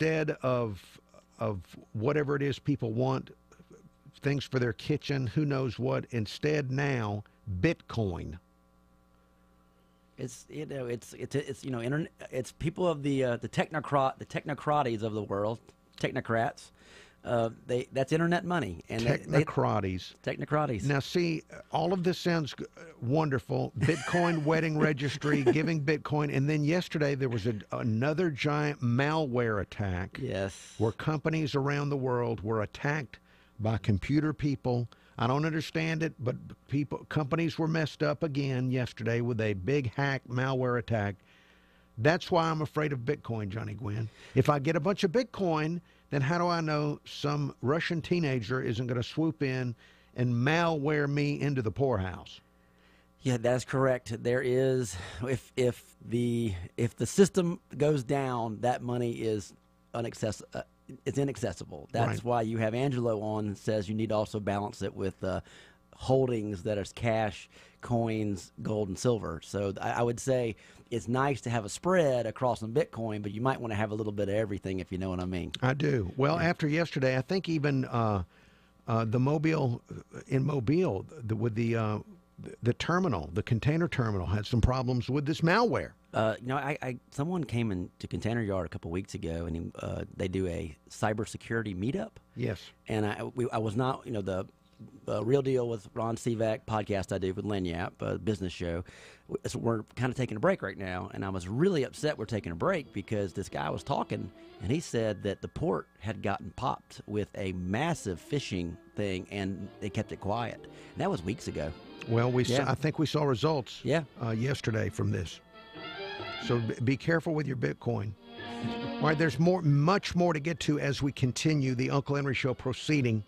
instead of whatever it is people want, things for their kitchen, who knows what, instead now, Bitcoin. It's internet. It's people of the technocraties of the world, technocrats. That's internet money, and technocraties. Now, see, all of this sounds wonderful. Bitcoin wedding registry, giving Bitcoin, and then yesterday there was another giant malware attack. Yes, where companies around the world were attacked by computer people. I don't understand it, but companies were messed up again yesterday with a big hack malware attack. That's why I'm afraid of Bitcoin, Johnny Gwin. If I get a bunch of Bitcoin, then how do I know some Russian teenager isn't going to swoop in and malware me into the poorhouse? Yeah, that's correct. There is, if the system goes down, that money is inaccessible. It's inaccessible. That's right. Why you have Angelo on and says you need to also balance it with holdings that are cash, coins, gold, and silver. So I would say it's nice to have a spread across on Bitcoin, but you might want to have a little bit of everything, if you know what I mean. I do. Well, after yesterday, I think even the Mobile with the terminal, the container terminal, had some problems with this malware. Someone came into Container Yard a couple weeks ago, and they do a cybersecurity meetup. Yes. And I was not, the Real Deal with Ron Sivak podcast I do with Lanyap, a business show. So we're kind of taking a break right now, and I was really upset we're taking a break because this guy was talking, and he said that the port had gotten popped with a massive phishing thing, and they kept it quiet. And that was weeks ago. Well, I think we saw results yesterday from this. So be careful with your Bitcoin. All right, there's much more to get to as we continue the Uncle Henry Show proceeding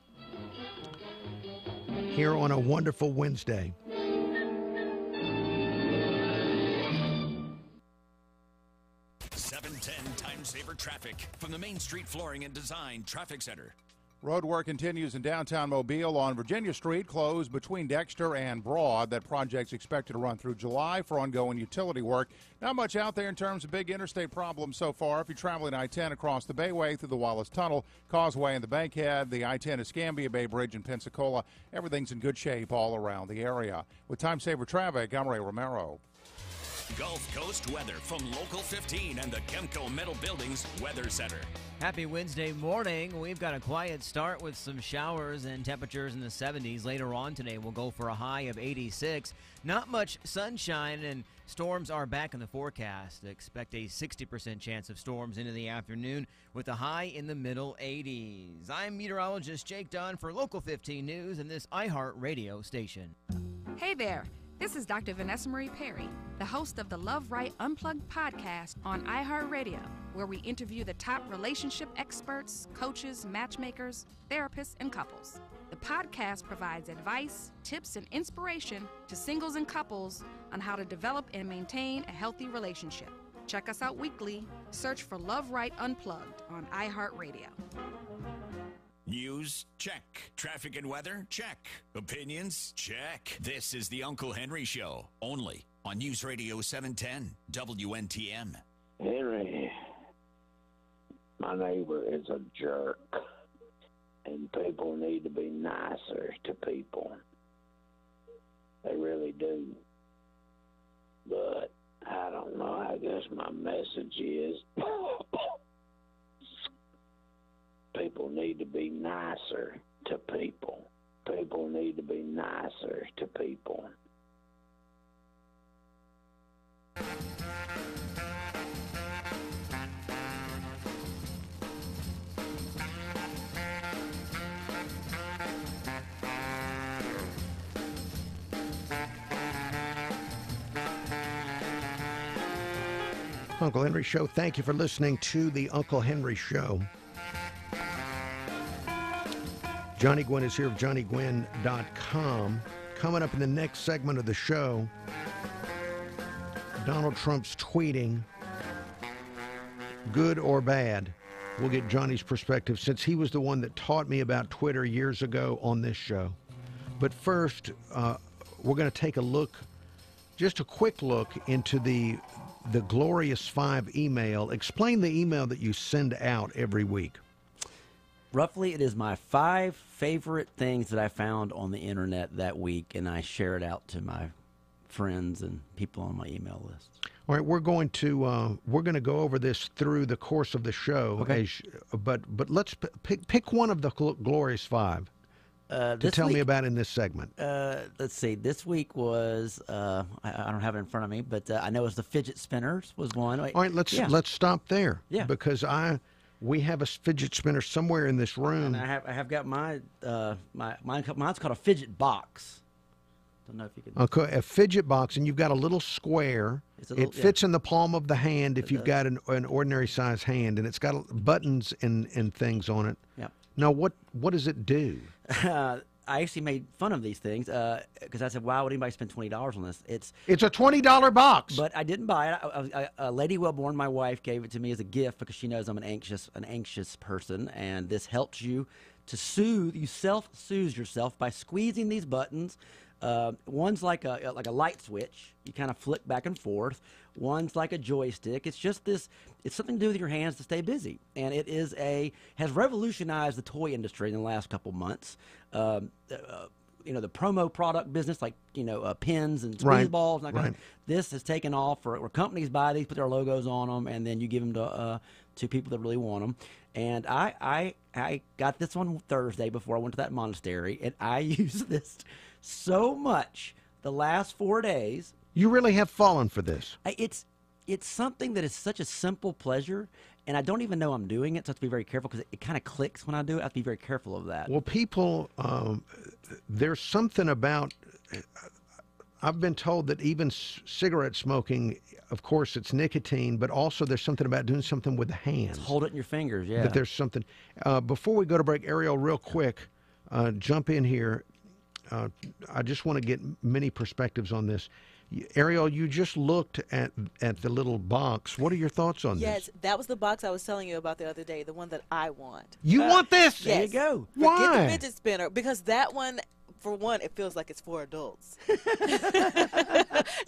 here on a wonderful Wednesday. Time Saver Traffic from the Main Street Flooring and Design Traffic Center. Road work continues in downtown Mobile on Virginia Street, closed between Dexter and Broad. That project's expected to run through July for ongoing utility work. Not much out there in terms of big interstate problems so far. If you're traveling I-10 across the Bayway through the Wallace Tunnel, Causeway and the Bankhead, the I-10 Escambia Bay Bridge in Pensacola, everything's in good shape all around the area. With Time Saver Traffic, I'm Ray Romero. Gulf Coast weather from Local 15 and the Kemco Metal Buildings Weather Center. Happy Wednesday morning. We've got a quiet start with some showers and temperatures in the 70s. Later on today, we'll go for a high of 86. Not much sunshine, and storms are back in the forecast. Expect a 60% chance of storms into the afternoon with a high in the middle 80s. I'm meteorologist Jake Dunn for Local 15 News and this iHeart radio station. Hey there. This is Dr. Vanessa Marie Perry, the host of the Love Right Unplugged podcast on iHeartRadio, where we interview the top relationship experts, coaches, matchmakers, therapists, and couples. The podcast provides advice, tips, and inspiration to singles and couples on how to develop and maintain a healthy relationship. Check us out weekly. Search for Love Right Unplugged on iHeartRadio. News? Check. Traffic and weather? Check. Opinions? Check. This is the Uncle Henry Show, only on News Radio 710 WNTM. Henry, my neighbor is a jerk, and people need to be nicer to people. They really do. But I don't know. I guess my message is people need to be nicer to people. People need to be nicer to people. Uncle Henry Show, thank you for listening to the Uncle Henry Show. Johnny Gwin is here of JohnnyGwin.com. Coming up in the next segment of the show, Donald Trump's tweeting, good or bad. We'll get Johnny's perspective since he was the one that taught me about Twitter years ago on this show. But first, we're going to take a look, just a quick look into the the Glorious 5 email. Explain the email that you send out every week. Roughly, it is my 5 favorite things that I found on the internet that week, and I share it out to my friends and people on my email list. All right, we're going to go over this through the course of the show. Okay. But let's pick one of the Glorious 5 to tell me about in this segment. Let's see. This week was I don't have it in front of me, but I know it was the fidget spinners was one. All right, let's stop there. Yeah. Because we have a fidget spinner somewhere in this room. And I have got mine's called a fidget box. Don't know if you can. Okay, a fidget box, and you've got a little square. It fits in the palm of the hand if you've got an ordinary size hand, and it's got buttons and things on it. Yeah. Now, what does it do? I actually made fun of these things because I said, "Why would anybody spend $20 on this?" It's a $20 box. But I didn't buy it. Lady Wellborn, my wife, gave it to me as a gift because she knows I'm an anxious person, and this helps you to soothe. You self-soothe yourself by squeezing these buttons. One's like a light switch. You kind of flick back and forth. One's like a joystick. It's just this. It's something to do with your hands to stay busy, and it has revolutionized the toy industry in the last couple months. The promo product business, like pins and squeeze balls. And that this has taken off where companies buy these, put their logos on them, and then you give them to people that really want them. And I got this on Thursday before I went to that monastery, and I used this so much the last 4 days. You really have fallen for this. It's something that is such a simple pleasure, and I don't even know I'm doing it, so I have to be very careful because it kind of clicks when I do it. I have to be very careful of that. Well, people, there's something about, I've been told that even cigarette smoking, of course, it's nicotine, but also there's something about doing something with the hands. Just hold it in your fingers, yeah. That there's something. Before we go to break, Ariel, real quick, jump in here. I just want to get many perspectives on this. Ariel, you just looked at the little box. What are your thoughts on this? Yes, that was the box I was telling you about the other day, the one that I want. You want this? Yes. There you go. Why? Forget the fidget spinner, because that one, for one, it feels like it's for adults.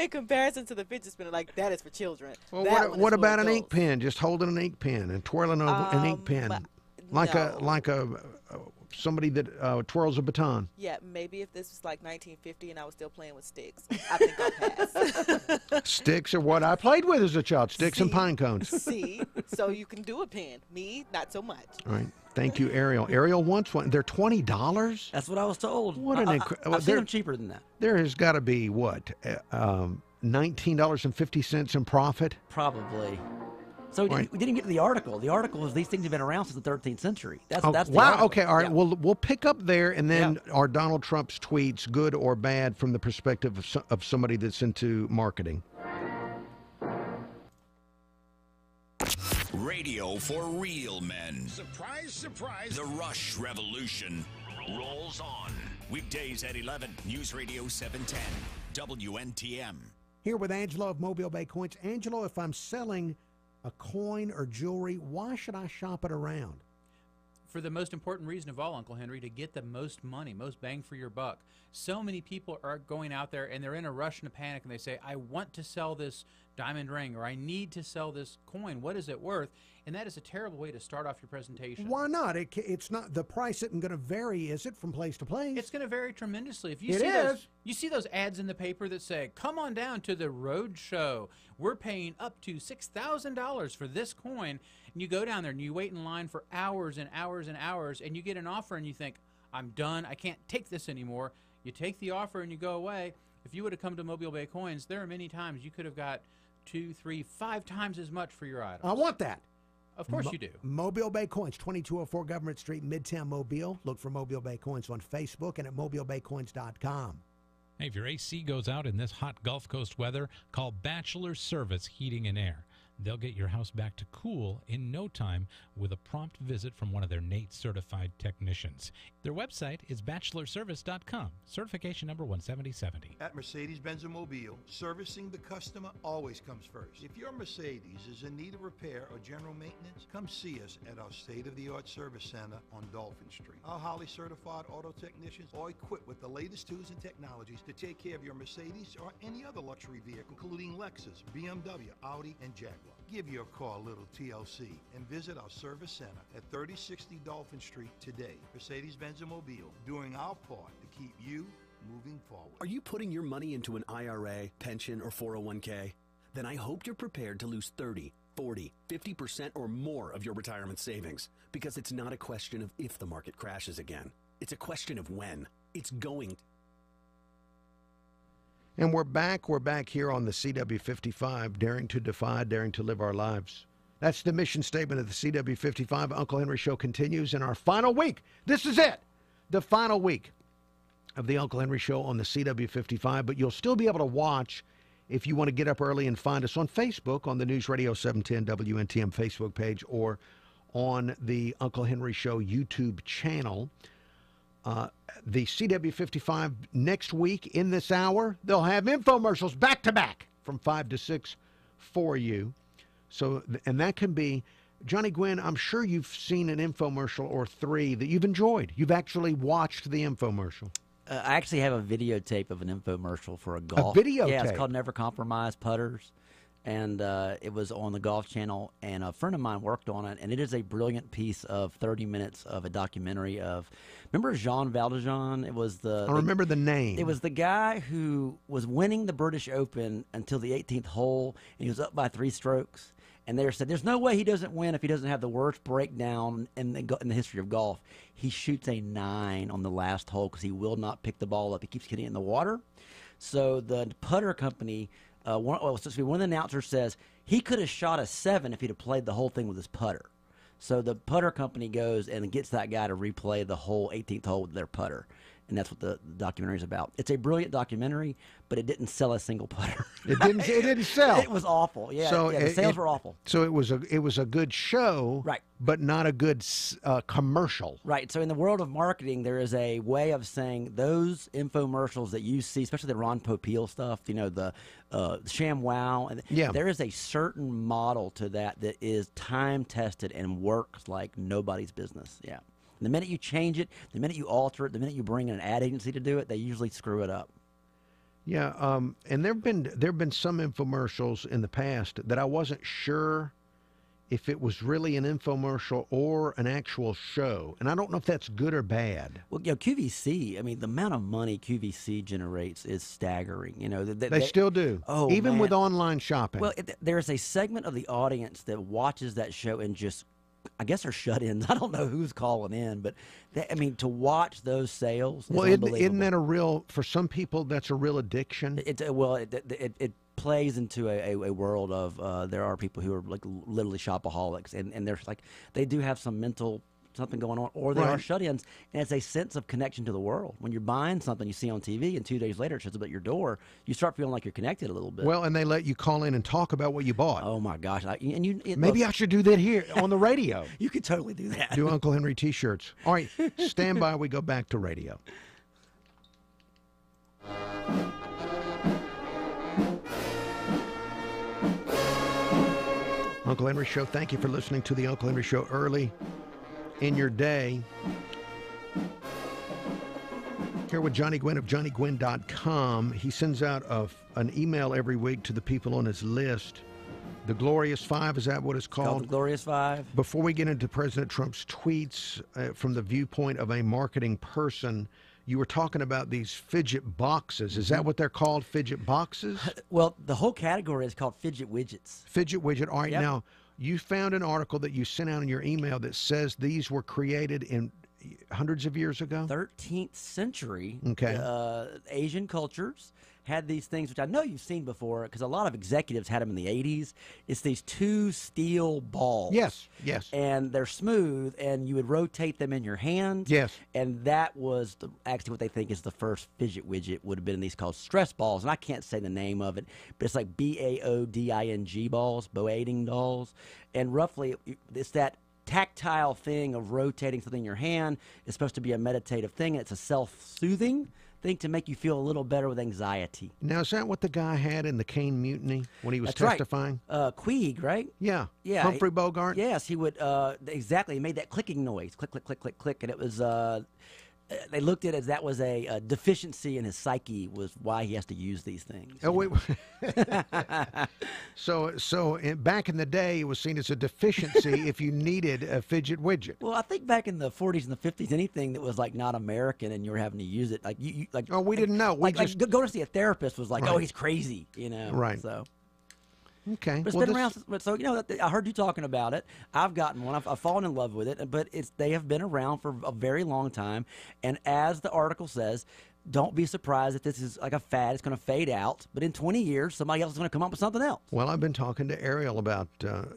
In comparison to the fidget spinner, like that is for children. Well, That what one is for about an adults. ink pen? Just holding an ink pen and twirling an ink pen, like no. Somebody that twirls a baton. Yeah, maybe if this was like 1950 and I was still playing with sticks, I think I'll pass. Sticks are what I played with as a child. Sticks and See? pine cones. See, so you can do a pen. Me, not so much. All right. Thank you, Ariel. Ariel wants one. They're $20. That's what I was told. What an incredible! I've seen them cheaper than that. There has got to be what, $19.50 in profit. Probably. So we didn't get to the article. The article is these things have been around since the 13th century. That's the wow. article. Okay. All right. Yeah. We'll pick up there, and then are Donald Trump's tweets good or bad from the perspective of somebody that's into marketing? Radio for real men. Surprise, surprise. The Rush Revolution rolls on. Weekdays at 11, News Radio 710, WNTM. Here with Angelo of Mobile Bay Coins. Angelo, if I'm selling a coin or jewelry, why should I shop it around? For the most important reason of all, Uncle Henry, to get the most money, most bang for your buck. So many people are going out there and they're in a rush and a panic, and they say, I want to sell this diamond ring, or I need to sell this coin. What is it worth? And that is a terrible way to start off your presentation. Why not? It's not, the price isn't going to vary, is it, from place to place? It's going to vary tremendously. If you see those ads in the paper that say, come on down to the road show. We're paying up to $6,000 for this coin. And you go down there and you wait in line for hours and hours and hours, and you get an offer and you think, I'm done. I can't take this anymore. You take the offer and you go away. If you would have come to Mobile Bay Coins, there are many times you could have got 2, 3, 5 times as much for your items. I want that. Of course you do. Mobile Bay Coins, 2204 Government Street, Midtown Mobile. Look for Mobile Bay Coins on Facebook and at mobilebaycoins.com. Hey, if your AC goes out in this hot Gulf Coast weather, call Bachelor Service Heating and Air. They'll get your house back to cool in no time with a prompt visit from one of their NATE certified technicians. Their website is bachelorservice.com, certification number 17070. At Mercedes-Benz Mobile, servicing the customer always comes first. If your Mercedes is in need of repair or general maintenance, come see us at our state-of-the-art service center on Dolphin Street. Our highly certified auto technicians are equipped with the latest tools and technologies to take care of your Mercedes or any other luxury vehicle, including Lexus, BMW, Audi, and Jaguar. Give your car a little TLC and visit our service center at 3060 Dolphin Street today. Mercedes-Benz Mobile, doing our part to keep you moving forward. Are you putting your money into an IRA, pension, or 401k? Then I hope you're prepared to lose 30, 40, 50% or more of your retirement savings, because it's not a question of if the market crashes again. It's a question of when. It's going. And we're back here on the CW55, daring to defy, daring to live our lives. That's the mission statement of the CW55. Uncle Henry Show continues in our final week. This is it, the final week of the Uncle Henry Show on the CW55. But you'll still be able to watch if you want to get up early and find us on Facebook, on the News Radio 710 WNTM Facebook page, or on the Uncle Henry Show YouTube channel. The CW55 next week in this hour, they'll have infomercials back to back from 5 to 6 for you. So, and that can be, Johnny Gwin, I'm sure you've seen an infomercial or three that you've enjoyed. You've actually watched the infomercial. I actually have a videotape of an infomercial for a golf. A videotape? Yeah, it's called Never Compromise Putters. And it was on the Golf Channel, and a friend of mine worked on it, and it is a brilliant piece of 30 minutes of a documentary of, remember Jean Valjean? It was I remember the name. It was the guy who was winning the British Open until the 18th hole, and he was up by 3 strokes. And they said, there's no way he doesn't win if he doesn't have the worst breakdown in the history of golf. He shoots a 9 on the last hole because he will not pick the ball up. He keeps hitting it in the water. So the putter company... one of the announcers says he could have shot a 7 if he'd have played the whole thing with his putter. So the putter company goes and gets that guy to replay the whole 18th hole with their putter. And that's what the documentary is about. It's a brilliant documentary, but it didn't sell a single putter. It didn't sell. It was awful. Yeah, so the sales were awful. So it was a good show, right? But not a good commercial. Right. So in the world of marketing, there is a way of saying those infomercials that you see, especially the Ron Popeil stuff, the ShamWow, and there is a certain model to that is time tested and works like nobody's business. Yeah. The minute you change it, the minute you alter it, the minute you bring in an ad agency to do it, they usually screw it up. Yeah, and there've been some infomercials in the past that I wasn't sure if it was really an infomercial or an actual show, and I don't know if that's good or bad. Well, QVC, I mean, the amount of money QVC generates is staggering. They still do. Oh, even man. with online shopping. Well, there's a segment of the audience that watches that show and just, I guess, are shut-ins. I don't know who's calling in, but to watch those sales. Well, is unbelievable. Isn't that for some people, that's a real addiction? It plays into a world of there are people who are like literally shopaholics, and they're like they do have some mental something going on, or they are shut-ins, and it's a sense of connection to the world. When you're buying something you see on TV, and 2 days later it shows up at your door, you start feeling like you're connected a little bit. Well, and they let you call in and talk about what you bought. Oh my gosh! Maybe I should do that here on the radio. You could totally do that. Do Uncle Henry T-shirts. All right, stand by. We go back to radio. Uncle Henry Show. Thank you for listening to the Uncle Henry Show early in your day. Here with Johnny Gwin of johnnygwin.com. He sends out an email every week to the people on his list. The Glorious Five, is that what it's called? The Glorious Five. Before we get into President Trump's tweets from the viewpoint of a marketing person, you were talking about these fidget boxes. Is that what they're called, fidget boxes? Well, the whole category is called fidget widgets. Fidget widget. All right, Now, you found an article that you sent out in your email that says these were created in hundreds of years ago? 13th century. Okay. Asian cultures had these things, which I know you've seen before, because a lot of executives had them in the 80s. It's these 2 steel balls. Yes. And they're smooth, and you would rotate them in your hand. Yes. And that was actually what they think is the first fidget widget, would have been these called stress balls. And I can't say the name of it, but it's like BAODING balls, Boating dolls. And roughly, it's that tactile thing of rotating something in your hand. Is supposed to be a meditative thing, and it's a self-soothing thing to make you feel a little better with anxiety. Now, is that what the guy had in the Caine Mutiny when he was That's testifying? Right. Queeg, right? Yeah. Yeah. Humphrey Bogart? Yes, he would. Exactly. He made that clicking noise. Click, click, click, click, click. And it was, they looked at it as that was a deficiency in his psyche, was why he has to use these things. Oh, wait. So back in the day, it was seen as a deficiency if you needed a fidget widget. Well, I think back in the 40s and the 50s, anything that was like not American and you were having to use it, like you like. Oh, we didn't know. Like go to see a therapist was like, Right. oh, he's crazy, you know. Right. So. Okay. But it's been around, so I heard you talking about it. I've gotten one. I've fallen in love with it, but they have been around for a very long time. And as the article says, don't be surprised if this is like a fad. It's going to fade out, but in 20 years, somebody else is going to come up with something else. Well, I've been talking to Ariel about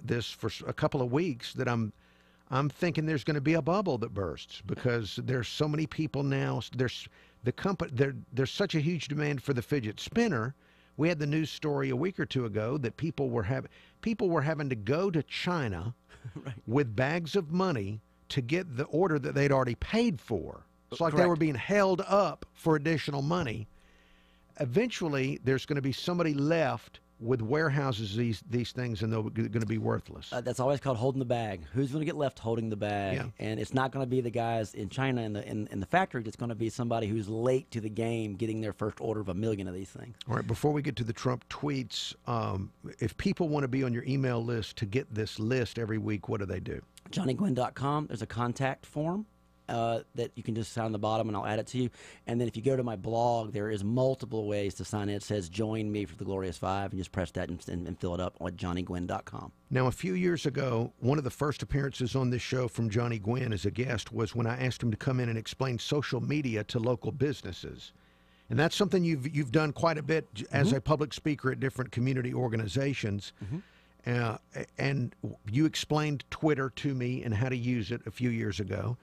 this for a couple of weeks. That I'm thinking there's going to be a bubble that bursts because there's so many people now. There's such a huge demand for the fidget spinner. We had the news story a week or two ago that people were having to go to China right. with bags of money to get the order that they'd already paid for. It's like they Correct. were being held up for additional money. Eventually, there's going to be somebody left with warehouses these things, and they're going to be worthless. That's always called holding the bag. Who's going to get left holding the bag? Yeah. And it's not going to be the guys in China in the factory. It's going to be somebody who's late to the game, getting their first order of 1 million of these things. All right, before we get to the Trump tweets, if people want to be on your email list to get this list every week, what do they do? JohnnyGwin.com. There's a contact form that you can just sign on the bottom, and I'll add it to you. And then if you go to my blog, there is multiple ways to sign in. It says "Join Me for the Glorious Five," and just press that and fill it up on JohnnyGwin.com. Now, a few years ago, one of the first appearances on this show from Johnny Gwin as a guest was when I asked him to come in and explain social media to local businesses. And that's something you've done quite a bit as a public speaker at different community organizations. And you explained Twitter to me and how to use it a few years ago.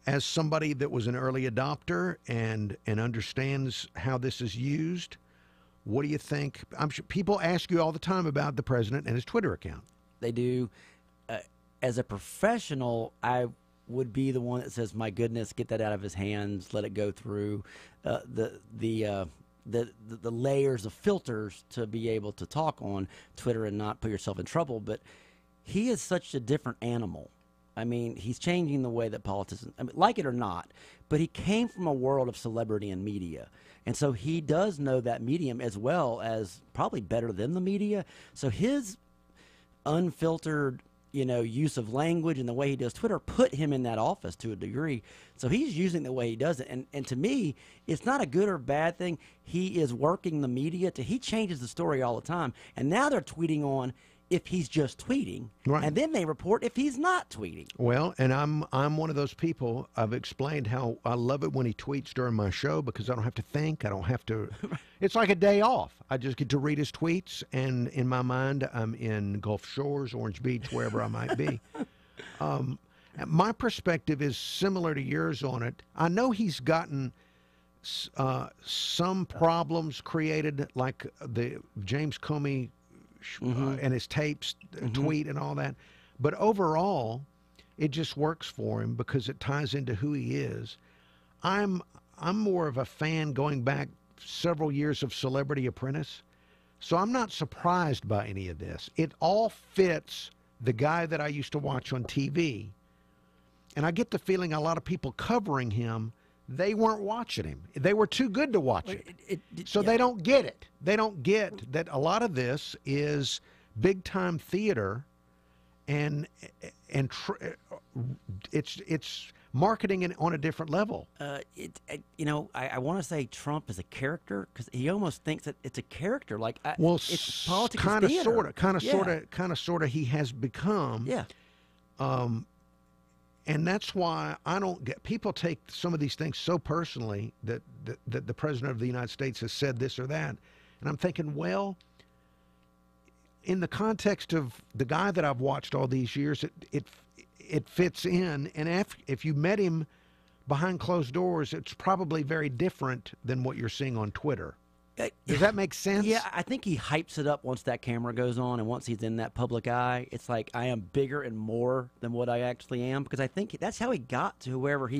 As somebody that was an early adopter and understands how this is used, what do you think? I'm sure people ask you all the time about the president and his Twitter account. They do. As a professional, I would be the one that says, "My goodness, get that out of his hands. Let it go through the layers of filters to be able to talk on Twitter and not put yourself in trouble." But he is such a different animal. I mean, he's changing the way that politicians, like it or not, but he came from a world of celebrity and media. And so he does know that medium as well as probably better than the media. So his unfiltered, use of language and the way he does Twitter put him in that office to a degree. So he's using the way he does it. And to me, it's not a good or bad thing. He is working the media he changes the story all the time. And now they're tweeting on if he's just tweeting, right. And then they report if he's not tweeting. Well, and I'm one of those people. I've explained how I love it when he tweets during my show because I don't have to think. I don't have to. It's like a day off. I just get to read his tweets, and in my mind, I'm in Gulf Shores, Orange Beach, wherever I might be. My perspective is similar to yours on it. I know he's gotten some problems created, like the James Comey and his tapes tweet and all that. But overall, it just works for him because it ties into who he is. I'm more of a fan going back several years of Celebrity Apprentice. So I'm not surprised by any of this. It all fits the guy that I used to watch on TV. And I get the feeling a lot of people covering him, they weren't watching him. They were too good to watch it. So they don't get it. They don't get that a lot of this is big-time theater, and it's marketing on a different level. I want to say Trump is a character because he almost thinks that it's a character. It's politics, kind of, sort of, Yeah. He has become. And that's why I don't get, people take some of these things so personally that the president of the United States has said this or that. And I'm thinking, well, in the context of the guy that I've watched all these years, it fits in. And if you met him behind closed doors, it's probably very different than what you're seeing on Twitter. Does that make sense? Yeah, I think he hypes it up once that camera goes on, and once he's in that public eye, it's like I am bigger and more than what I actually am, because I think that's how he got to whoever he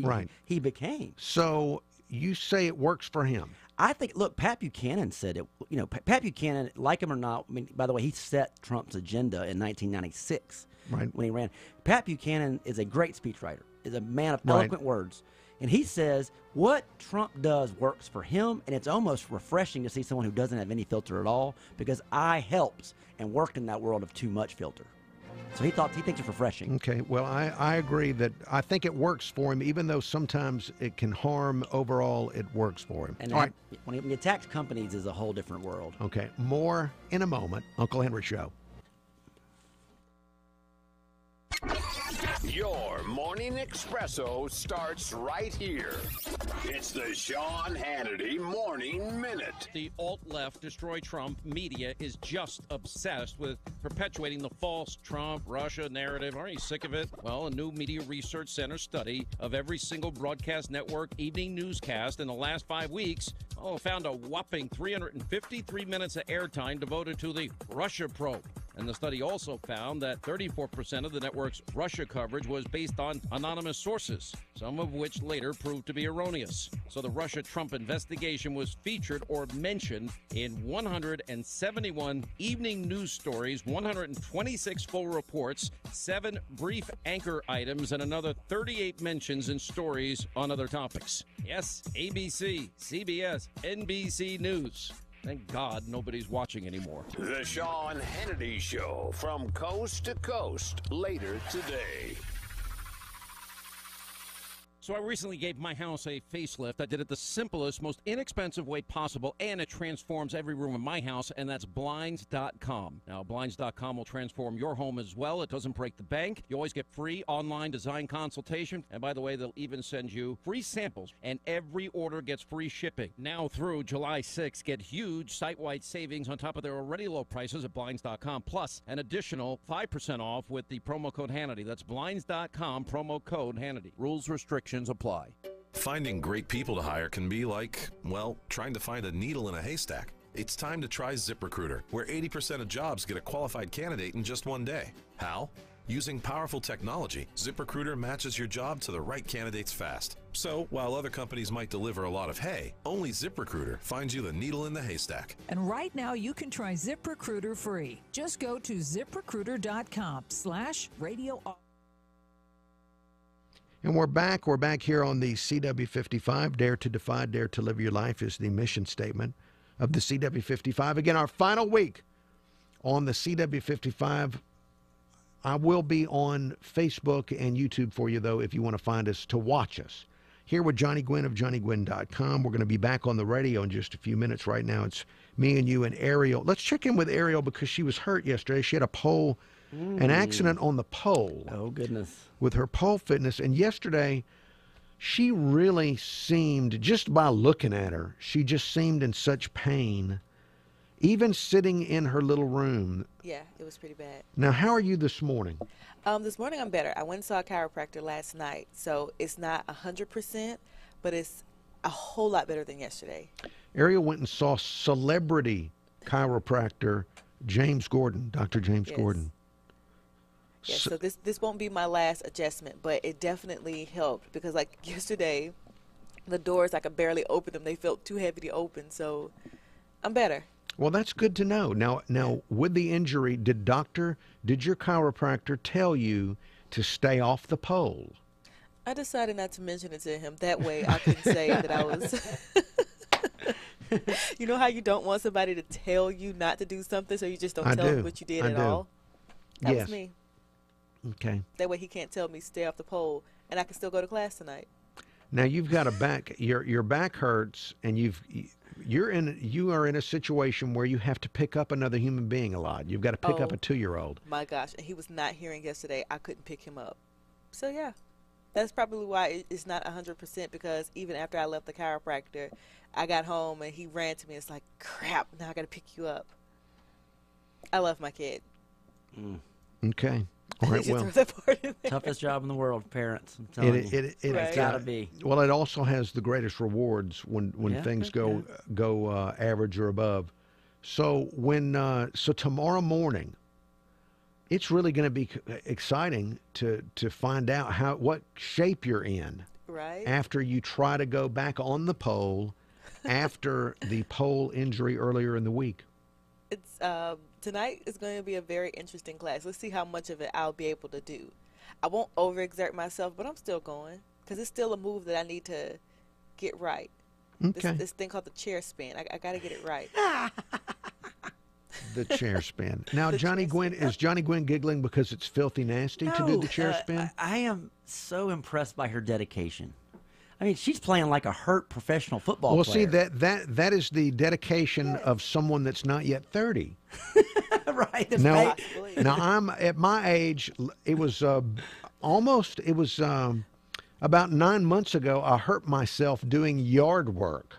became. So you say it works for him. I think, look, Pat Buchanan said it. You know, Pat Buchanan, like him or not, I mean, by the way, he set Trump's agenda in 1996 when he ran. Pat Buchanan is a great speechwriter, is a man of eloquent words. And he says what Trump does works for him, and it's almost refreshing to see someone who doesn't have any filter at all, because I helped and worked in that world of too much filter. So he thinks it's refreshing. Okay, well, I agree that I think it works for him, even though sometimes it can harm. Overall, it works for him. And all right. When he attacks companies is a whole different world. Okay, more in a moment. Uncle Henry Show. Your morning espresso starts right here. It's the Sean Hannity Morning Minute. The alt-left Destroy Trump media is just obsessed with perpetuating the false Trump, Russia narrative. Aren't you sick of it? Well, a new Media Research Center study of every single broadcast network evening newscast in the last 5 weeks found a whopping 353 minutes of airtime devoted to the Russia probe. And the study also found that 34% of the network's Russia coverage was based on anonymous sources, some of which later proved to be erroneous. So the Russia-Trump investigation was featured or mentioned in 171 evening news stories, 126 full reports, 7 brief anchor items, and another 38 mentions in stories on other topics. Yes, ABC, CBS, NBC News. Thank God nobody's watching anymore. The Sean Hannity Show, from coast to coast, later today. So I recently gave my house a facelift. I did it the simplest, most inexpensive way possible, and it transforms every room in my house, and that's Blinds.com. Now, Blinds.com will transform your home as well. It doesn't break the bank. You always get free online design consultation, and by the way, they'll even send you free samples, and every order gets free shipping. Now through July 6th, get huge site-wide savings on top of their already low prices at Blinds.com, plus an additional 5% off with the promo code Hannity. That's Blinds.com, promo code Hannity. Rules, restrictions apply. Finding great people to hire can be like, well, trying to find a needle in a haystack. It's time to try ZipRecruiter, where 80% of jobs get a qualified candidate in just one day. How? Using powerful technology, ZipRecruiter matches your job to the right candidates fast. So, while other companies might deliver a lot of hay, only ZipRecruiter finds you the needle in the haystack. And right now you can try ZipRecruiter free. Just go to ZipRecruiter.com/radio. And we're back. We're back here on the CW55. Dare to defy, dare to live your life is the mission statement of the CW55. Again, our final week on the CW55. I will be on Facebook and YouTube for you, though, if you want to find us to watch us. Here with Johnny Gwin of JohnnyGwin.com. We're going to be back on the radio in just a few minutes. Right now, it's me and you and Ariel. Let's check in with Ariel because she was hurt yesterday. She had a pole, an accident on the pole. Oh, goodness. With her pole fitness. And yesterday, she really seemed, just by looking at her, she just seemed in such pain, even sitting in her little room. Yeah, it was pretty bad. Now, how are you this morning? This morning I'm better. I went and saw a chiropractor last night, so it's not 100%, but it's a whole lot better than yesterday. Ariel went and saw celebrity chiropractor James Gordon, Dr. James Gordon. Yes, so this won't be my last adjustment, but it definitely helped because, like, yesterday, the doors, I could barely open them. They felt too heavy to open, so I'm better. Well, that's good to know. Now, with the injury, did your chiropractor tell you to stay off the pole? I decided not to mention it to him. That way I couldn't say that I was... You know how you don't want somebody to tell you not to do something, so you just don't tell them what you did at all? That was me. Okay. That way he can't tell me stay off the pole, and I can still go to class tonight. Now you've got a back. Your back hurts, and you are in a situation where you have to pick up another human being a lot. You've got to pick up a 2-year-old. My gosh, and he was not hearing yesterday. I couldn't pick him up. So yeah. That's probably why it's not 100%, because even after I left the chiropractor, I got home and he ran to me. It's like, crap, now I got to pick you up. I love my kid. Okay. All right, well, toughest job in the world, parents. I'm telling you. It's got to be. Well, it also has the greatest rewards when things go average or above. So so tomorrow morning, it's really going to be exciting to find out what shape you're in. Right. After you try to go back on the pole after the pole injury earlier in the week. It's tonight is going to be a very interesting class. Let's see how much of it I'll be able to do. I won't overexert myself, but I'm still going because it's still a move that I need to get right. Okay. This thing called the chair spin. I got to get it right. The chair spin. Now, is Johnny Gwin giggling because it's filthy nasty to do the chair spin? I am so impressed by her dedication. I mean, she's playing like a hurt professional football player. Well, see, that is the dedication of someone that's not yet 30. Right. Now I'm at my age. It was about 9 months ago. I hurt myself doing yard work.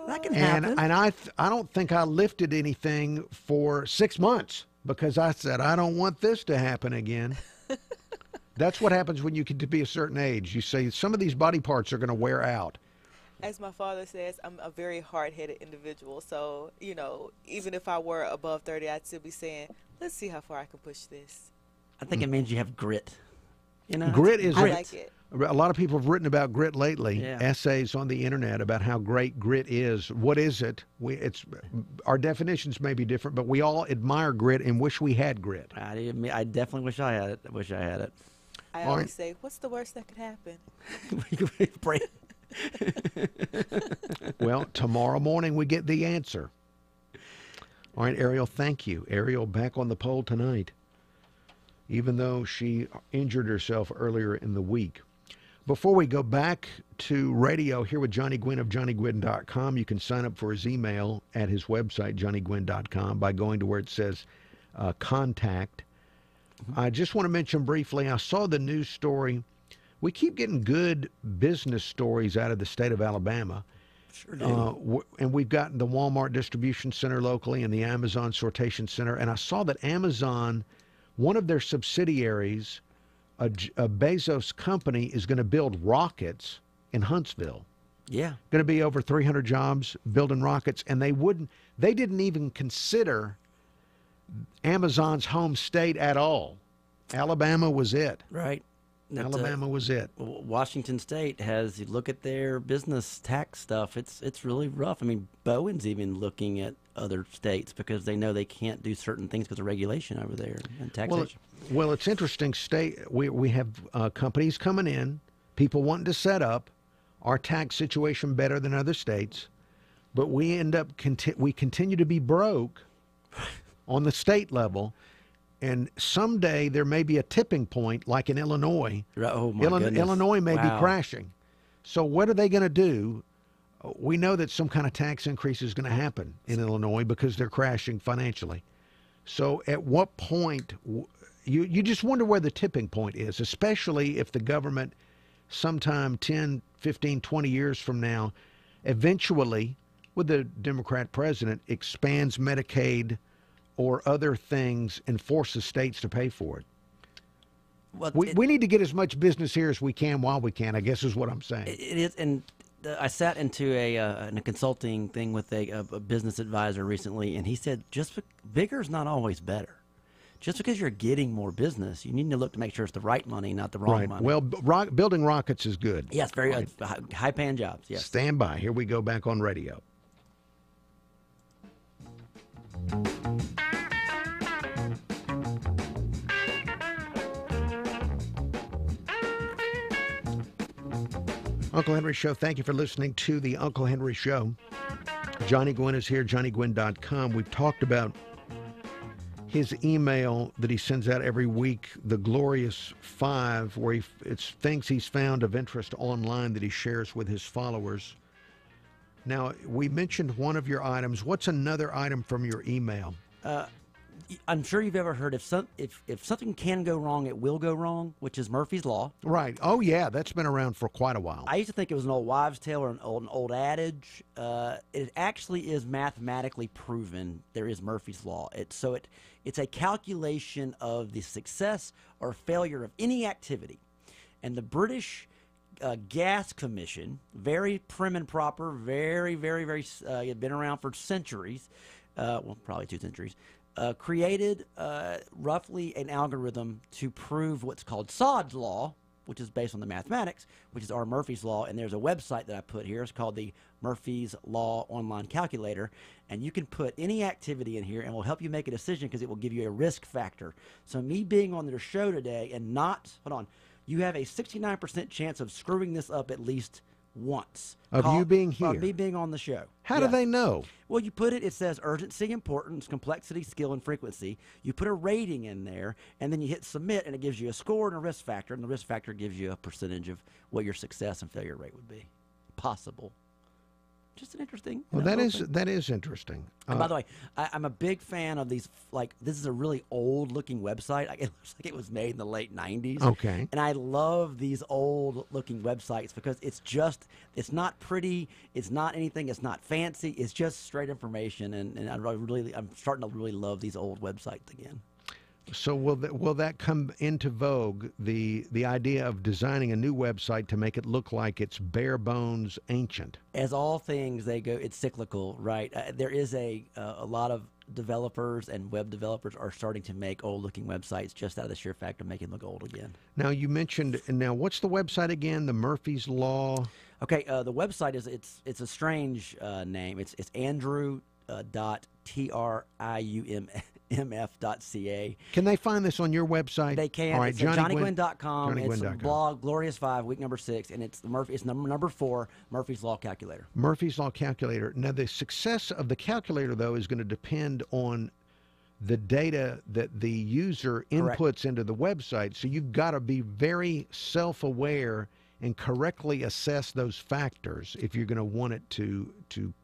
That can happen. And I don't think I lifted anything for 6 months because I said I don't want this to happen again. That's what happens when you get to be a certain age. You say some of these body parts are going to wear out. As my father says, I'm a very hard-headed individual. So, even if I were above 30, I'd still be saying, let's see how far I can push this. I think it means you have grit. Grit is I like it. A lot of people have written about grit lately. Yeah. Essays on the internet about how great grit is. What is it? Our definitions may be different, but we all admire grit and wish we had grit. I definitely wish I had it. I always say, what's the worst that could happen? Well, tomorrow morning we get the answer. All right, Ariel, thank you. Ariel back on the pole tonight, even though she injured herself earlier in the week. Before we go back to radio here with Johnny Gwin of johnnygwin.com, you can sign up for his email at his website, johnnygwin.com, by going to where it says contact. I just want to mention briefly, I saw the news story. We keep getting good business stories out of the state of Alabama. Sure do. And we've got the Walmart distribution center locally and the Amazon sortation center. And I saw that Amazon, one of their subsidiaries, a Bezos company, is going to build rockets in Huntsville. Yeah. Going to be over 300 jobs building rockets. And they didn't even consider Amazon's home state at all. Alabama was it. Right. Alabama was it. Washington State has, you look at their business tax stuff, it's really rough. I mean, Bowen's even looking at other states because they know they can't do certain things because of regulation over there and taxation. Well, it's interesting. We have companies coming in, people wanting to set up our tax situation better than other states, but we end up we continue to be broke on the state level. And someday there may be a tipping point, like in Illinois. Oh my goodness. Illinois may be crashing. So what are they going to do? We know that some kind of tax increase is going to happen in Illinois because they're crashing financially. So at what point, you just wonder where the tipping point is, especially if the government sometime 10, 15, 20 years from now, eventually, with the Democrat president, expands Medicaid or other things and forces states to pay for it. Well, we need to get as much business here as we can while we can, I guess is what I'm saying. It is, and I sat into a consulting thing with a business advisor recently, and he said bigger is not always better. Just because you're getting more business, you need to look to make sure it's the right money, not the wrong money. Well, building rockets is good. Yes, very high-paying jobs, yes. Stand by. Here we go back on radio. Uncle Henry Show. Thank you for listening to the Uncle Henry Show. Johnny Gwin is here, johnnygwin.com. We've talked about his email that he sends out every week, the Glorious Five, where it's things he's found of interest online that he shares with his followers. Now, we mentioned one of your items. What's another item from your email? I'm sure you've ever heard if something can go wrong, it will go wrong, which is Murphy's Law. Right. Oh, yeah, that's been around for quite a while. I used to think it was an old wives' tale or an old adage. It actually is mathematically proven. There is Murphy's Law. It's a calculation of the success or failure of any activity, and the British Gas Commission, very prim and proper, very, very, very, had been around for centuries, well, probably 2 centuries. Created roughly an algorithm to prove what's called Sod's Law, which is based on the mathematics, which is our Murphy's Law. And there's a website that I put here. It's called the Murphy's Law Online Calculator. And you can put any activity in here and will help you make a decision because it will give you a risk factor. So me being on their show today and you have a 69% chance of screwing this up at least once. Of you being here? Of me being on the show. How do they know? Well, you put it says urgency, importance, complexity, skill, and frequency. You put a rating in there, and then you hit submit, and it gives you a score and a risk factor, and the risk factor gives you a percentage of what your success and failure rate would be. Possible. Just an interesting. Well, that is interesting. And by the way, I'm a big fan of these. Like, this is a really old-looking website. It looks like it was made in the late '90s. Okay. And I love these old-looking websites because it's not pretty. It's not anything. It's not fancy. It's just straight information. And I'm starting to really love these old websites again. So will that come into vogue, the idea of designing a new website to make it look like it's bare bones ancient? As all things, it's cyclical, right? There is a lot of developers and web developers are starting to make old-looking websites just out of the sheer fact of making them look old again. Now, you mentioned, what's the website again? The Murphy's Law? Okay, the website it's a strange name. It's andrew.triumf.ca. Can they find this on your website? They can. All right, it's JohnnyGwin.com. It's JohnnyGwin.com. blog Glorious 5, week number 6, and it's number 4, Murphy's Law Calculator. Murphy's Law Calculator. Now, the success of the calculator, though, is going to depend on the data that the user inputs into the website. So you've got to be very self-aware and correctly assess those factors if you're going to want it to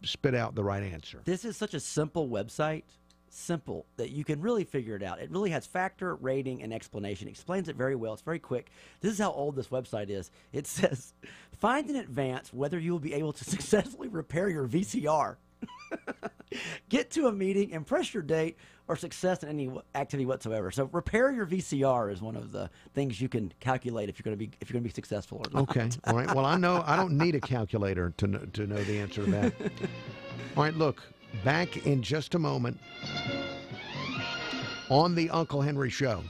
spit out the right answer. This is such a simple website, that you can really figure it out. It really has factor, rating, and explanation. It explains it very well. It's very quick. This is how old this website is. It says, find in advance whether you will be able to successfully repair your VCR. Get to a meeting and press your date or success in any activity whatsoever. So repair your VCR is one of the things you can calculate if you're going to be successful or not. Okay. All right. Well, I don't need a calculator to know the answer to that. All right. Look, back in just a moment on the Uncle Henry Show.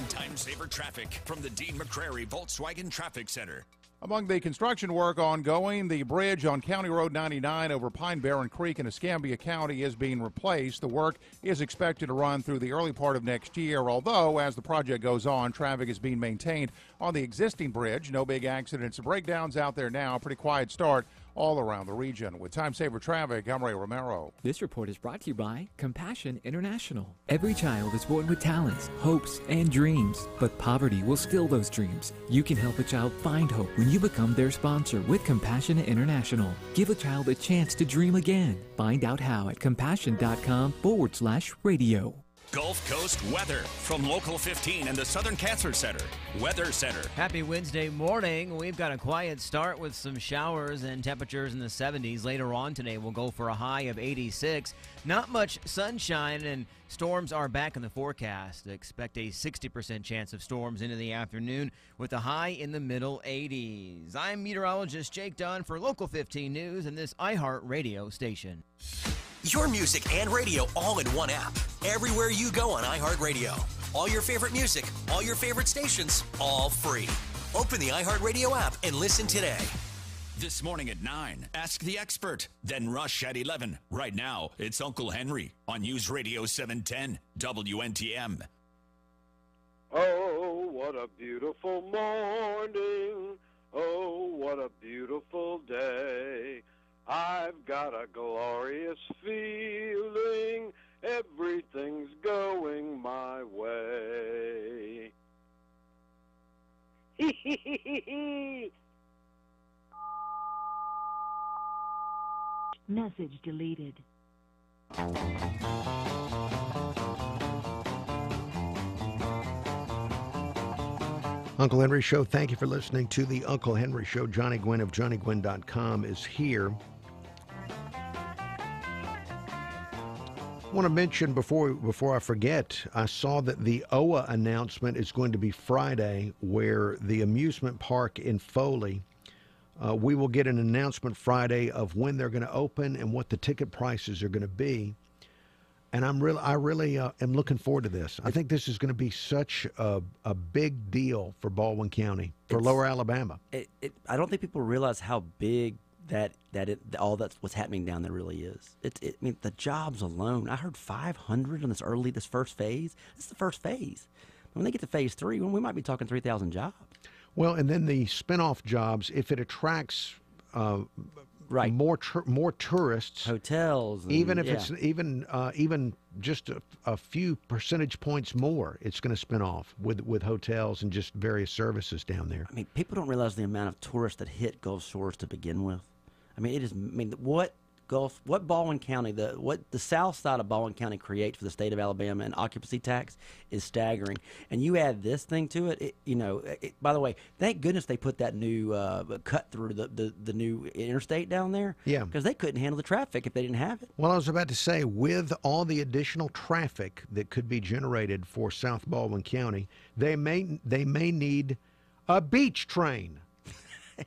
Time saver traffic from the Dean McCrary Volkswagen Traffic Center. Among the construction work ongoing, the bridge on County Road 99 over Pine Barren Creek in Escambia County is being replaced. The work is expected to run through the early part of next year, although as the project goes on, traffic is being maintained on the existing bridge. No big accidents or breakdowns out there now. Pretty quiet start all around the region. With Time Saver Traffic, I'm Ray Romero. This report is brought to you by Compassion International. Every child is born with talents, hopes, and dreams, but poverty will steal those dreams. You can help a child find hope when you become their sponsor with Compassion International. Give a child a chance to dream again. Find out how at compassion.com/radio. Gulf Coast weather from Local 15 and the Southern Cancer Center. Weather Center. Happy Wednesday morning. We've got a quiet start with some showers and temperatures in the 70s. Later on today, we'll go for a high of 86. Not much sunshine, and storms are back in the forecast. Expect a 60% chance of storms into the afternoon with a high in the middle 80s. I'm meteorologist Jake Dunn for Local 15 News and this iHeart Radio station. Your music and radio all in one app. Everywhere you go on iHeartRadio. All your favorite music, all your favorite stations, all free. Open the iHeartRadio app and listen today. This morning at 9, Ask the Expert. Then Rush at 11. Right now, it's Uncle Henry on News Radio 710 WNTM. Oh, what a beautiful morning. Oh, what a beautiful day. I've got a glorious feeling everything's going my way. Message deleted. Uncle Henry Show, thank you for listening to the Uncle Henry Show. Johnny Gwin of JohnnyGwin.com is here. I want to mention before I forget, I saw that the OWA announcement is going to be Friday, where the amusement park in Foley, we will get an announcement Friday of when they're going to open and what the ticket prices are going to be. And I really am looking forward to this. I think this is going to be such a big deal for Baldwin County, for Lower Alabama. I don't think people realize how big all that's what's happening down there really is. I mean, the jobs alone. I heard 500 on this first phase. This is the first phase. When they get to phase 3, we might be talking 3,000 jobs. Well, and then the spinoff jobs, if it attracts more tourists, hotels, even if it's even just a few percentage points more, it's going to spin off with hotels and just various services down there. I mean, people don't realize the amount of tourists that hit Gulf Shores to begin with. I mean, it is. I mean, what Baldwin County, the south side of Baldwin County creates for the state of Alabama in occupancy tax is staggering. And you add this thing to it, by the way, thank goodness they put that new cut through the new interstate down there. Yeah. Because they couldn't handle the traffic if they didn't have it. Well, I was about to say, with all the additional traffic that could be generated for South Baldwin County, they may need a beach train.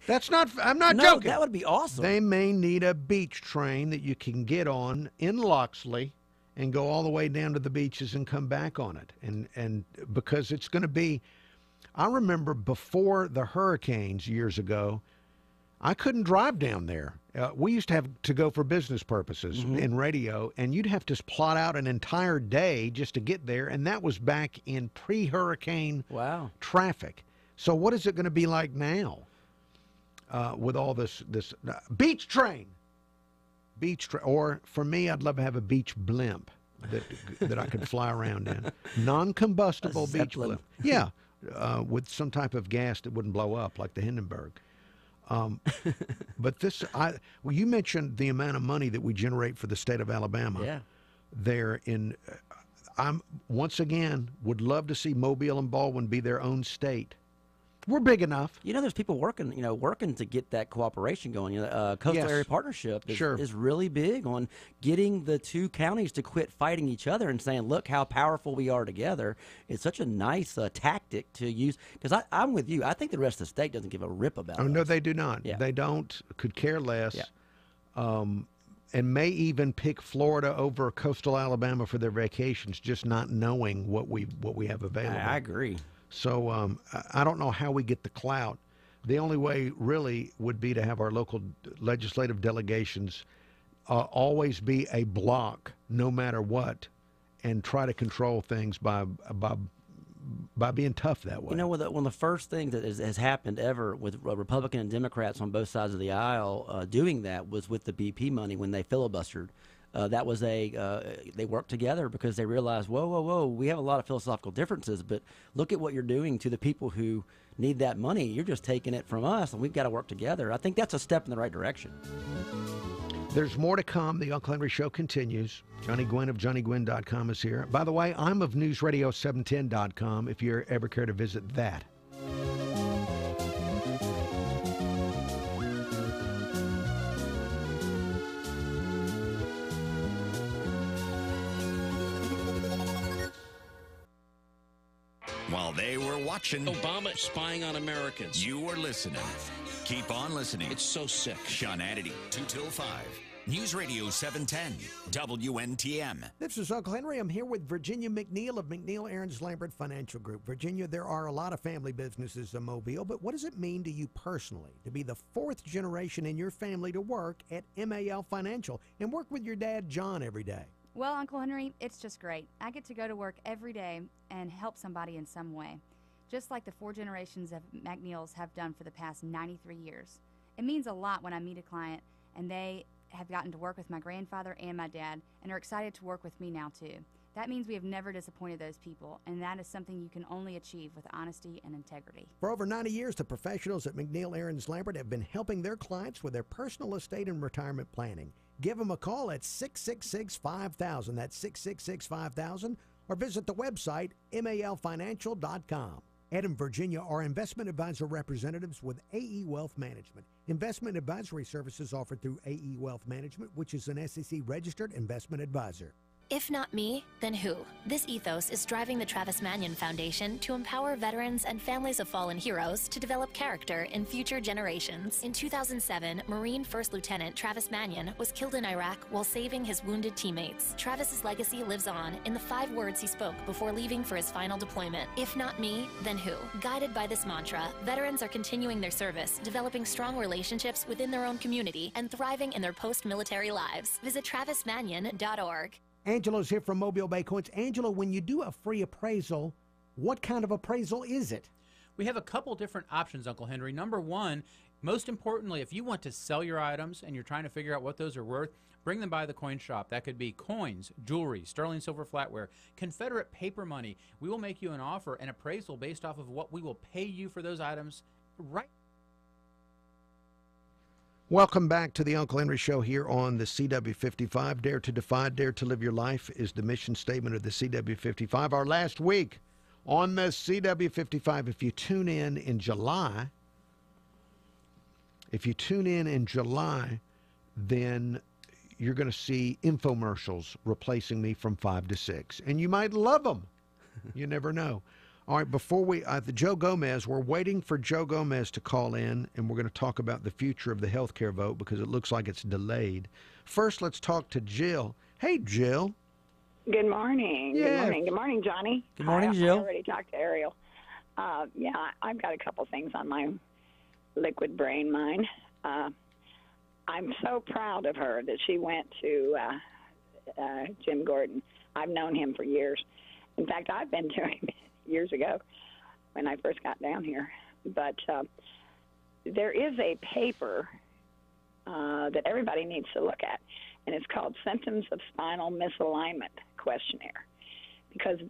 I'm not joking. That would be awesome. They may need a beach train that you can get on in Loxley and go all the way down to the beaches and come back on it. And because it's going to be, I remember before the hurricanes years ago, I couldn't drive down there. We used to have to go for business purposes in radio, and you'd have to plot out an entire day just to get there, and that was back in pre-hurricane traffic. So what is it going to be like now? With all this beach train, or for me, I'd love to have a beach blimp that I could fly around in, non-combustible beach blimp. Yeah, with some type of gas that wouldn't blow up like the Hindenburg. But you mentioned the amount of money that we generate for the state of Alabama. Yeah, there I'm once again would love to see Mobile and Baldwin be their own state. We're big enough. There's people working to get that cooperation going. Coastal Area Partnership is really big on getting the two counties to quit fighting each other and saying, look how powerful we are together. It's such a nice tactic to use. Because I'm with you. I think the rest of the state doesn't give a rip about it. Oh, no, they do not. Yeah. They don't, could care less. Yeah. And may even pick Florida over coastal Alabama for their vacations, just not knowing what we have available. I agree. So I don't know how we get the clout. The only way really would be to have our local legislative delegations always be a block, no matter what, and try to control things by being tough that way. One of the first things that has happened ever with Republican and Democrats on both sides of the aisle doing that was with the BP money when they filibustered. That was they worked together because they realized, whoa, we have a lot of philosophical differences, but look at what you're doing to the people who need that money. You're just taking it from us, and we've got to work together. I think that's a step in the right direction. There's more to come. The Uncle Henry Show continues. Johnny Gwin of JohnnyGwin.com is here. By the way, I'm of NewsRadio710.com if you ever care to visit that. While they were watching, Obama spying on Americans. You were listening. Keep on listening. It's so sick. Sean Hannity, 2 till 5. News Radio 710, WNTM. This is Uncle Henry. I'm here with Virginia McNeil of McNeil Aaron's Lambert Financial Group. Virginia, there are a lot of family businesses in Mobile, but what does it mean to you personally to be the fourth generation in your family to work at MAL Financial and work with your dad, John, every day? Well, Uncle Henry, it's just great. I get to go to work every day and help somebody in some way, just like the 4 generations of McNeils have done for the past 93 years. It means a lot when I meet a client and they have gotten to work with my grandfather and my dad and are excited to work with me now too. That means we have never disappointed those people, and that is something you can only achieve with honesty and integrity. For over 90 years, the professionals at McNeil Aaron's Lambert have been helping their clients with their personal estate and retirement planning. Give them a call at 666-5000. That's 666-5000. Or visit the website, malfinancial.com. Ed and Virginia are investment advisor representatives with AE Wealth Management. Investment advisory services offered through AE Wealth Management, which is an SEC-registered investment advisor. If not me, then who? This ethos is driving the Travis Manion Foundation to empower veterans and families of fallen heroes to develop character in future generations. In 2007, Marine First Lieutenant Travis Manion was killed in Iraq while saving his wounded teammates. Travis's legacy lives on in the 5 words he spoke before leaving for his final deployment. If not me, then who? Guided by this mantra, veterans are continuing their service, developing strong relationships within their own community, and thriving in their post-military lives. Visit travismanion.org. Angelo's here from Mobile Bay Coins. Angelo, when you do a free appraisal, what kind of appraisal is it? We have a couple different options, Uncle Henry. Number one, most importantly, if you want to sell your items and you're trying to figure out what those are worth, bring them by the coin shop. That could be coins, jewelry, sterling silver flatware, Confederate paper money. We will make you an offer, an appraisal based off of what we will pay you for those items right. Welcome back to the Uncle Henry Show here on the CW55. Dare to defy, dare to live your life is the mission statement of the CW55. Our last week on the CW55, if you tune in July, then you're going to see infomercials replacing me from 5 to 6. And you might love them. You never know. All right, before we, Joe Gomez, we're waiting for Joe Gomez to call in, and we're going to talk about the future of the health care vote because it looks like it's delayed. First, let's talk to Jill. Hey, Jill. Good morning. Yes. Good morning. Good morning, Johnny. Good morning, I Jill. already talked to Ariel. Yeah, I've got a couple things on my liquid brain mind. I'm so proud of her that she went to Jim Gordon. I've known him for years. In fact, I've been to him years ago when I first got down here. But there is a paper that everybody needs to look at, and it's called Symptoms of Spinal Misalignment Questionnaire, because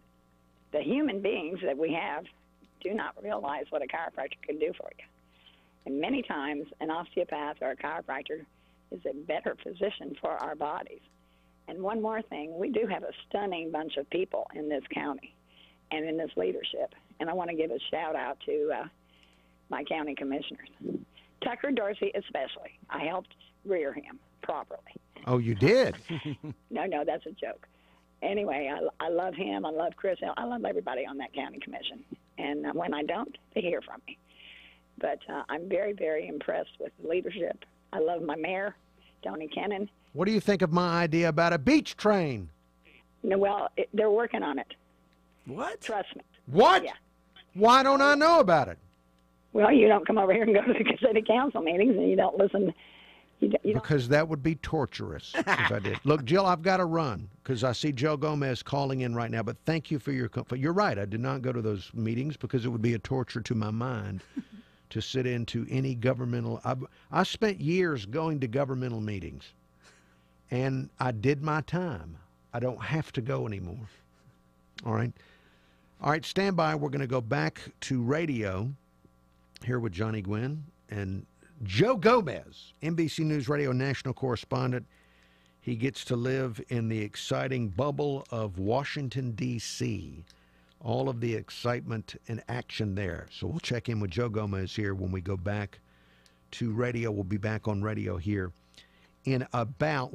the human beings that we have do not realize what a chiropractor can do for you. And many times an osteopath or a chiropractor is a better physician for our bodies. And one more thing, we do have a stunning bunch of people in this county and in this leadership. And I want to give a shout-out to my county commissioners. Tucker Dorsey especially. I helped rear him properly. Oh, you did? No, that's a joke. Anyway, I love him. I love Chris. I love everybody on that county commission. And when I don't, they hear from me. But I'm very, very impressed with the leadership. I love my mayor, Tony Kennan. What do you think of my idea about a beach train? No, well, they're working on it. What? Trust me. What? Yeah. Why don't I know about it? Well, you don't come over here and go to the city council meetings, and you don't listen. You don't. Because that would be torturous if I did. Look, Jill, I've got to run because I see Joe Gomez calling in right now. But thank you for your comfort. You're right. I did not go to those meetings because it would be a torture to my mind to sit into any governmental. I spent years going to governmental meetings, and I did my time. I don't have to go anymore. All right. All right, stand by. We're going to go back to radio here with Johnny Gwin and Joe Gomez, NBC News Radio national correspondent. He gets to live in the exciting bubble of Washington, D.C., all of the excitement and action there. So we'll check in with Joe Gomez here when we go back to radio. We'll be back on radio here in about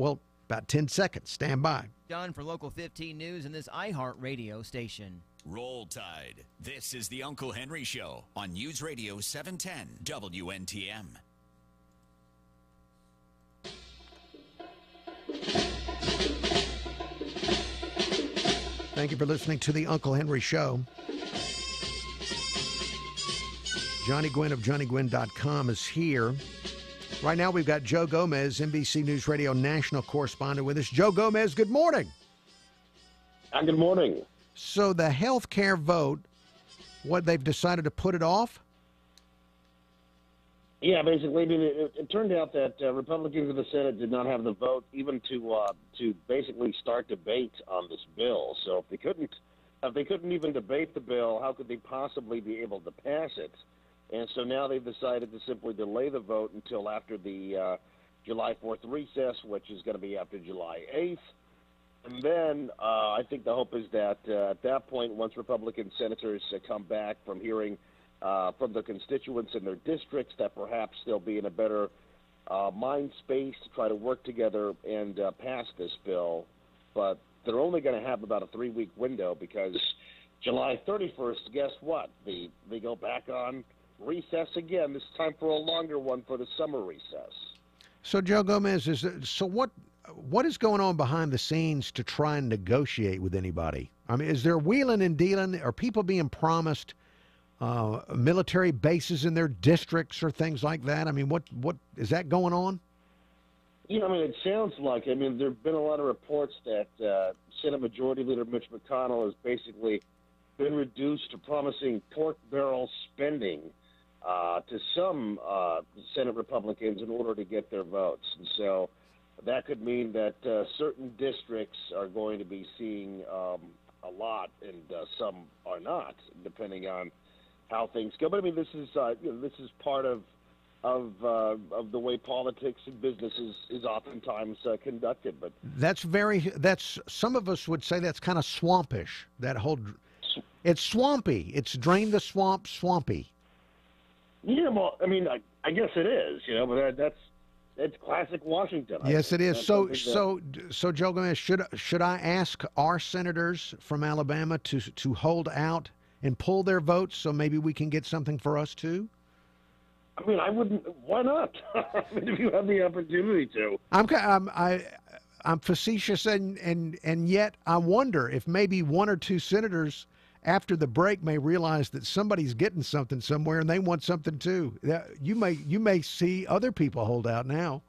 10 seconds. Stand by. John for Local 15 News and this iHeart Radio station. Roll Tide. This is the Uncle Henry Show on News Radio 710 WNTM. Thank you for listening to the Uncle Henry Show. Johnny Gwin of JohnnyGwin.com is here. Right now we've got Joe Gomez, NBC News Radio national correspondent with us. Joe Gomez, good morning. Good morning. So the health care vote, what, they've decided to put it off? Yeah, basically, I mean, it turned out that Republicans in the Senate did not have the vote even to basically start debate on this bill. So if they couldn't even debate the bill, how could they possibly be able to pass it? And so now they've decided to simply delay the vote until after the July 4th recess, which is going to be after July 8th. And then I think the hope is that at that point, once Republican senators come back from hearing from the constituents in their districts, that perhaps they'll be in a better mind space to try to work together and pass this bill. But they're only going to have about a 3-week window because July 31st, guess what? They go back on recess again, this time for a longer one for the summer recess. So, Joe Gomez, what is going on behind the scenes to try and negotiate with anybody? I mean, is there wheeling and dealing? Are people being promised military bases in their districts or things like that? I mean, what is that going on? You know, I mean, it sounds like, I mean, there have been a lot of reports that Senate Majority Leader Mitch McConnell has basically been reduced to promising pork barrel spending to some Senate Republicans in order to get their votes. And so that could mean that certain districts are going to be seeing a lot and some are not, depending on how things go. But I mean, this is this is part of the way politics and business is oftentimes conducted. But that's some of us would say that's kind of swampish. It's swampy. It's drain the swamp, swampy. Yeah, well, I mean, I guess it is, but that's classic Washington. Yes, it is. So Joe Gomez, should I ask our senators from Alabama to hold out and pull their votes so maybe we can get something for us too? I mean, I wouldn't. Why not? I mean, if you have the opportunity to. I'm facetious, and yet I wonder if maybe one or two senators after the break may realize that somebody's getting something somewhere and they want something too. You may see other people hold out now.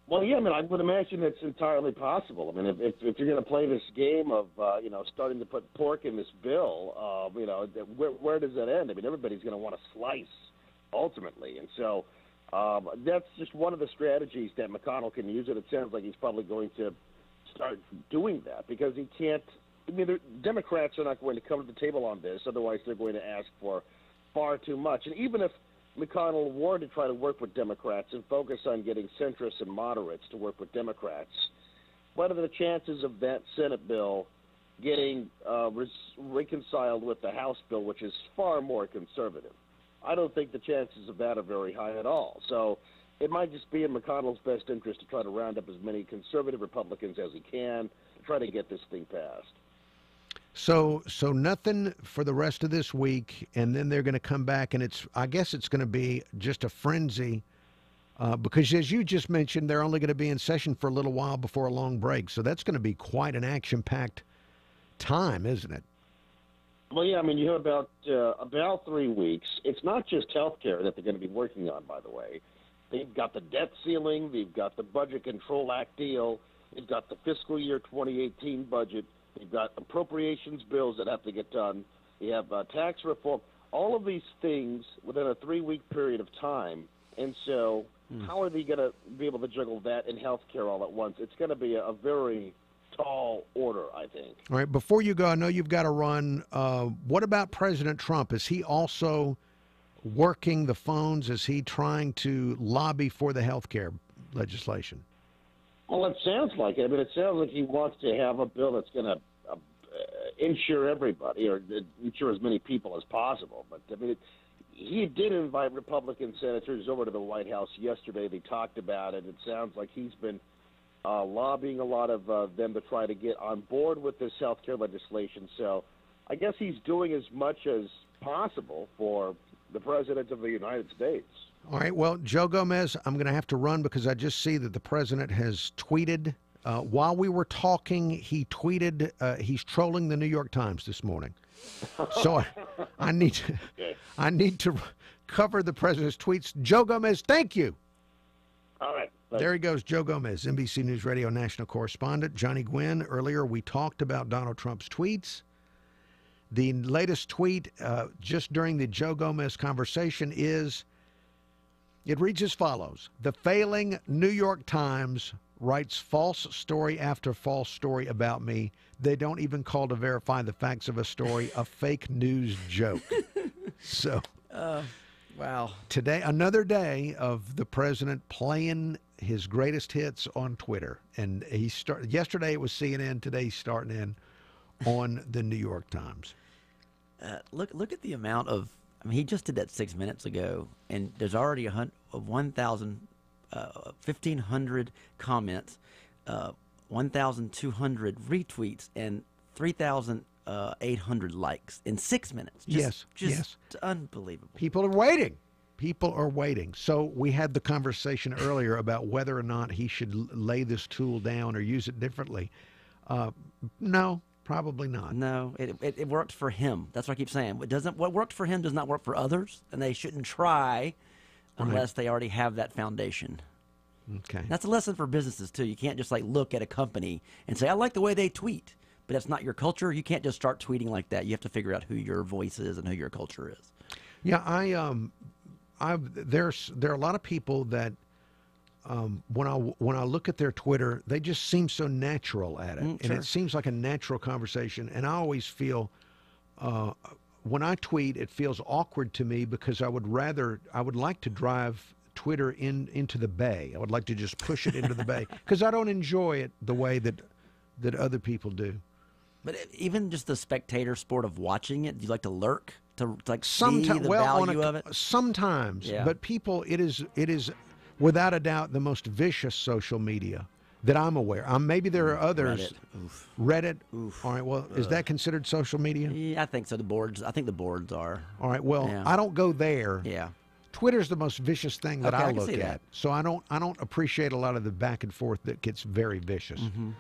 Well, yeah, I mean, I would imagine it's entirely possible. I mean, if you're going to play this game of starting to put pork in this bill, where does that end? I mean, everybody's going to want a slice ultimately, and so that's just one of the strategies that McConnell can use. And it sounds like he's probably going to start doing that because he can't. I mean, the Democrats are not going to come to the table on this. Otherwise, they're going to ask for far too much. And even if McConnell were to try to work with Democrats and focus on getting centrists and moderates to work with Democrats, what are the chances of that Senate bill getting reconciled with the House bill, which is far more conservative? I don't think the chances of that are very high at all. So it might just be in McConnell's best interest to try to round up as many conservative Republicans as he can to try to get this thing passed. So nothing for the rest of this week, and then they're going to come back, and I guess it's going to be just a frenzy because, as you just mentioned, they're only going to be in session for a little while before a long break. So that's going to be quite an action-packed time, isn't it? Well, yeah, I mean, you have about 3 weeks. It's not just health care that they're going to be working on, by the way. They've got the debt ceiling. They've got the Budget Control Act deal. They've got the fiscal year 2018 budget. They've got appropriations bills that have to get done. You have tax reform. All of these things within a 3-week period of time. And so how are they going to be able to juggle that and health care all at once? It's going to be a very tall order, I think. All right, before you go, I know you've got to run. What about President Trump? Is he also working the phones? Is he trying to lobby for the health care legislation? Well, it sounds like it. I mean, it sounds like he wants to have a bill that's going to insure everybody or insure as many people as possible. But, I mean, he did invite Republican senators over to the White House yesterday. They talked about it. It sounds like he's been lobbying a lot of them to try to get on board with this health care legislation. So I guess he's doing as much as possible for the President of the United States. All right. Well, Joe Gomez, I'm going to have to run because I just see that the president has tweeted. While we were talking, he tweeted he's trolling the New York Times this morning. So I need to cover the president's tweets. Joe Gomez, thank you. All right. There he goes, Joe Gomez, NBC News Radio national correspondent. Johnny Gwin, earlier we talked about Donald Trump's tweets. The latest tweet just during the Joe Gomez conversation is, It reads as follows. The failing New York Times writes false story after false story about me. They don't even call to verify the facts of a story, a fake news joke. So, wow. Today, another day of the president playing his greatest hits on Twitter. And yesterday it was CNN, today he's starting in on the New York Times. Look at the amount of, I mean, he just did that 6 minutes ago, and there's already 1,500 comments, 1,200 retweets, and 3,800 likes in 6 minutes. Just unbelievable. People are waiting. People are waiting. So we had the conversation earlier about whether or not he should lay this tool down or use it differently. No. Probably not. No, it worked for him. That's what I keep saying. What worked for him does not work for others, and they shouldn't try unless they already have that foundation. Okay. That's a lesson for businesses too. You can't just look at a company and say, I like the way they tweet, but that's not your culture. You can't just start tweeting like that. You have to figure out who your voice is and who your culture is. Yeah, there are a lot of people that when I look at their Twitter, they just seem so natural at it, and it seems like a natural conversation. And I always feel when I tweet, it feels awkward to me because I would like to drive Twitter into the bay. I would like to just push it into the bay because I don't enjoy it the way that other people do. But even just the spectator sport of watching it, do you like to lurk to see the value of it? Sometimes, yeah. But people, it is. Without a doubt, the most vicious social media that I'm aware. Maybe there are others. Reddit. Oof. All right. Well, is that considered social media? Yeah, I think so. I think the boards are. All right. Well, yeah. I don't go there. Yeah. Twitter's the most vicious thing that I look at. That. So I don't appreciate a lot of the back and forth that gets very vicious. Mm-hmm.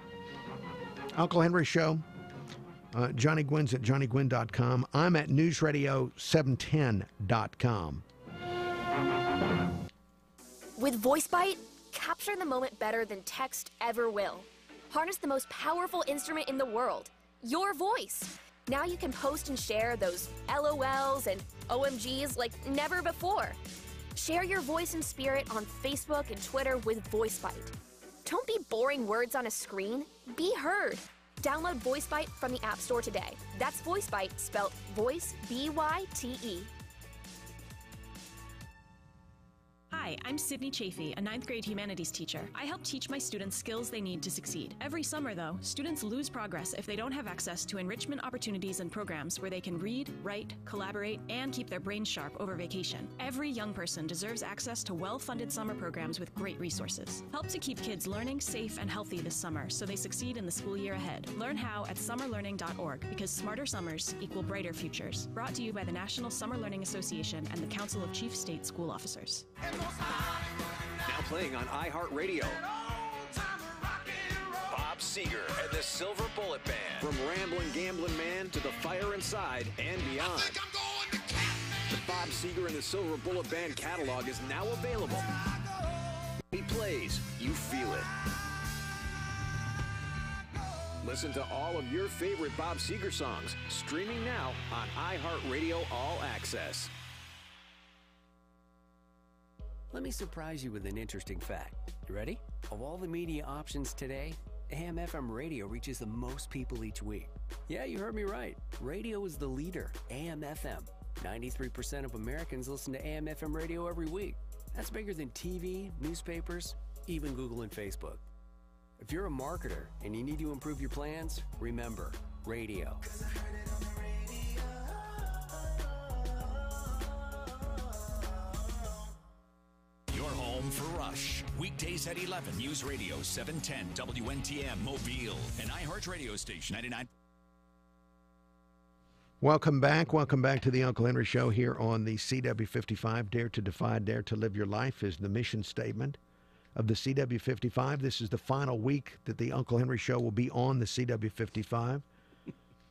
Uncle Henry Show. Johnny Gwin's at johnnygwin.com. I'm at newsradio710.com. With VoiceBite, capture the moment better than text ever will. Harness the most powerful instrument in the world, your voice. Now you can post and share those LOLs and OMGs like never before. Share your voice and spirit on Facebook and Twitter with VoiceBite. Don't be boring words on a screen. Be heard. Download VoiceBite from the App Store today. That's VoiceBite, spelled voice, B-Y-T-E. Hi, I'm Sydney Chafee, a 9th grade humanities teacher. I help teach my students skills they need to succeed. Every summer, though, students lose progress if they don't have access to enrichment opportunities and programs where they can read, write, collaborate, and keep their brains sharp over vacation. Every young person deserves access to well-funded summer programs with great resources. Help to keep kids learning, safe, and healthy this summer so they succeed in the school year ahead. Learn how at summerlearning.org, because smarter summers equal brighter futures. Brought to you by the National Summer Learning Association and the Council of Chief State School Officers. Now playing on iHeartRadio. Bob Seger and the Silver Bullet Band. From Ramblin' Gamblin' Man to The Fire Inside and beyond. The Bob Seger and the Silver Bullet Band catalog is now available. He plays, you feel it. Listen to all of your favorite Bob Seger songs, streaming now on iHeartRadio All Access. Let me surprise you with an interesting fact. You ready? Of all the media options today, AM/FM radio reaches the most people each week. Yeah, you heard me right. Radio is the leader, AM/FM. 93% of Americans listen to AM/FM radio every week. That's bigger than TV, newspapers, even Google and Facebook. If you're a marketer and you need to improve your plans, remember, radio. For Rush. Weekdays at 11, News Radio 710 WNTM Mobile, an iHeart radio station, 99. Welcome back. Welcome back to the Uncle Henry Show here on the CW55. Dare to defy, dare to live your life is the mission statement of the CW55. This is the final week that the Uncle Henry Show will be on the CW55.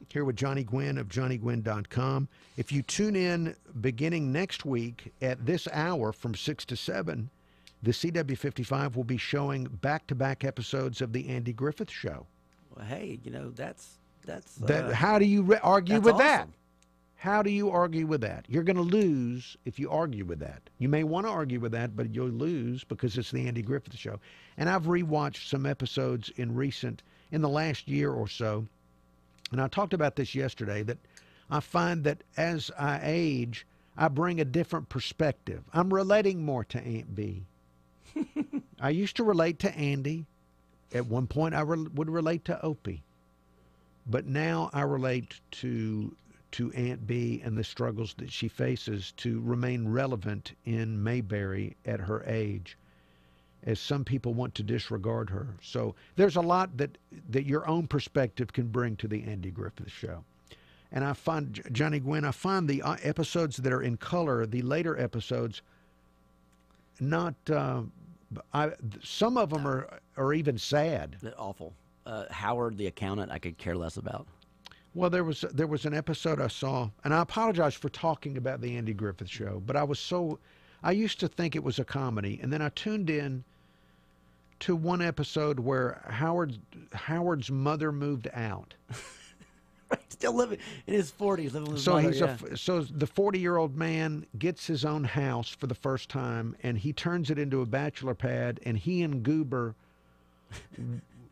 Here with Johnny Gwin of johnnygwin.com. If you tune in beginning next week at this hour from 6 to 7, the CW55 will be showing back-to-back episodes of the Andy Griffith Show. Well, hey, that's how do you argue with awesome. that? How do you argue with that? You're going to lose if you argue with that. You may want to argue with that, but you'll lose because it's the Andy Griffith Show. And I've rewatched some episodes in the last year or so, and I talked about this yesterday, that I find that as I age, I bring a different perspective. I'm relating more to Aunt B. I used to relate to Andy. At one point, I would relate to Opie. But now I relate to Aunt B and the struggles that she faces to remain relevant in Mayberry at her age, as some people want to disregard her. So there's a lot that your own perspective can bring to the Andy Griffith Show. And I find, Johnny Gwin, I find the episodes that are in color, the later episodes, not, some of them are even sad. They're awful. Howard, the accountant, I could care less about. Well, there was an episode I saw, and I apologize for talking about the Andy Griffith Show, but I used to think it was a comedy, and then I tuned in to one episode where Howard's mother moved out. Still living in his 40s. Living with his So mother, so the 40-year-old man gets his own house for the first time, and he turns it into a bachelor pad, and he and Goober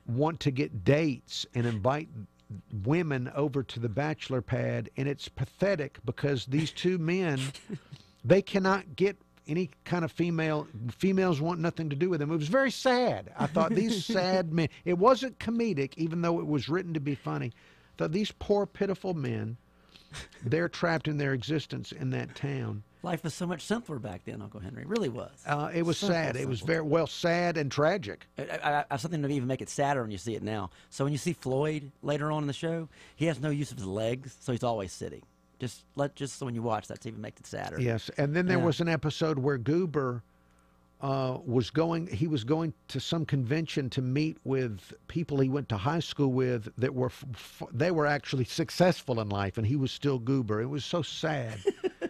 want to get dates and invite women over to the bachelor pad, and it's pathetic because these two men, they cannot get any kind of females want nothing to do with them. It was very sad. I thought these sad men, it wasn't comedic, even though it was written to be funny. I thought these poor, pitiful men, they're trapped in their existence in that town. Life was so much simpler back then, Uncle Henry. It really was. It was sad. It was very, sad and tragic. I have something to even make it sadder when you see it now. So when you see Floyd later on in the show, he has no use of his legs, so he's always sitting. Just so when you watch, that's even makes it sadder. Yes, and then there was an episode where Goober was going to some convention to meet with people he went to high school with that they were actually successful in life, and he was still Goober. It was so sad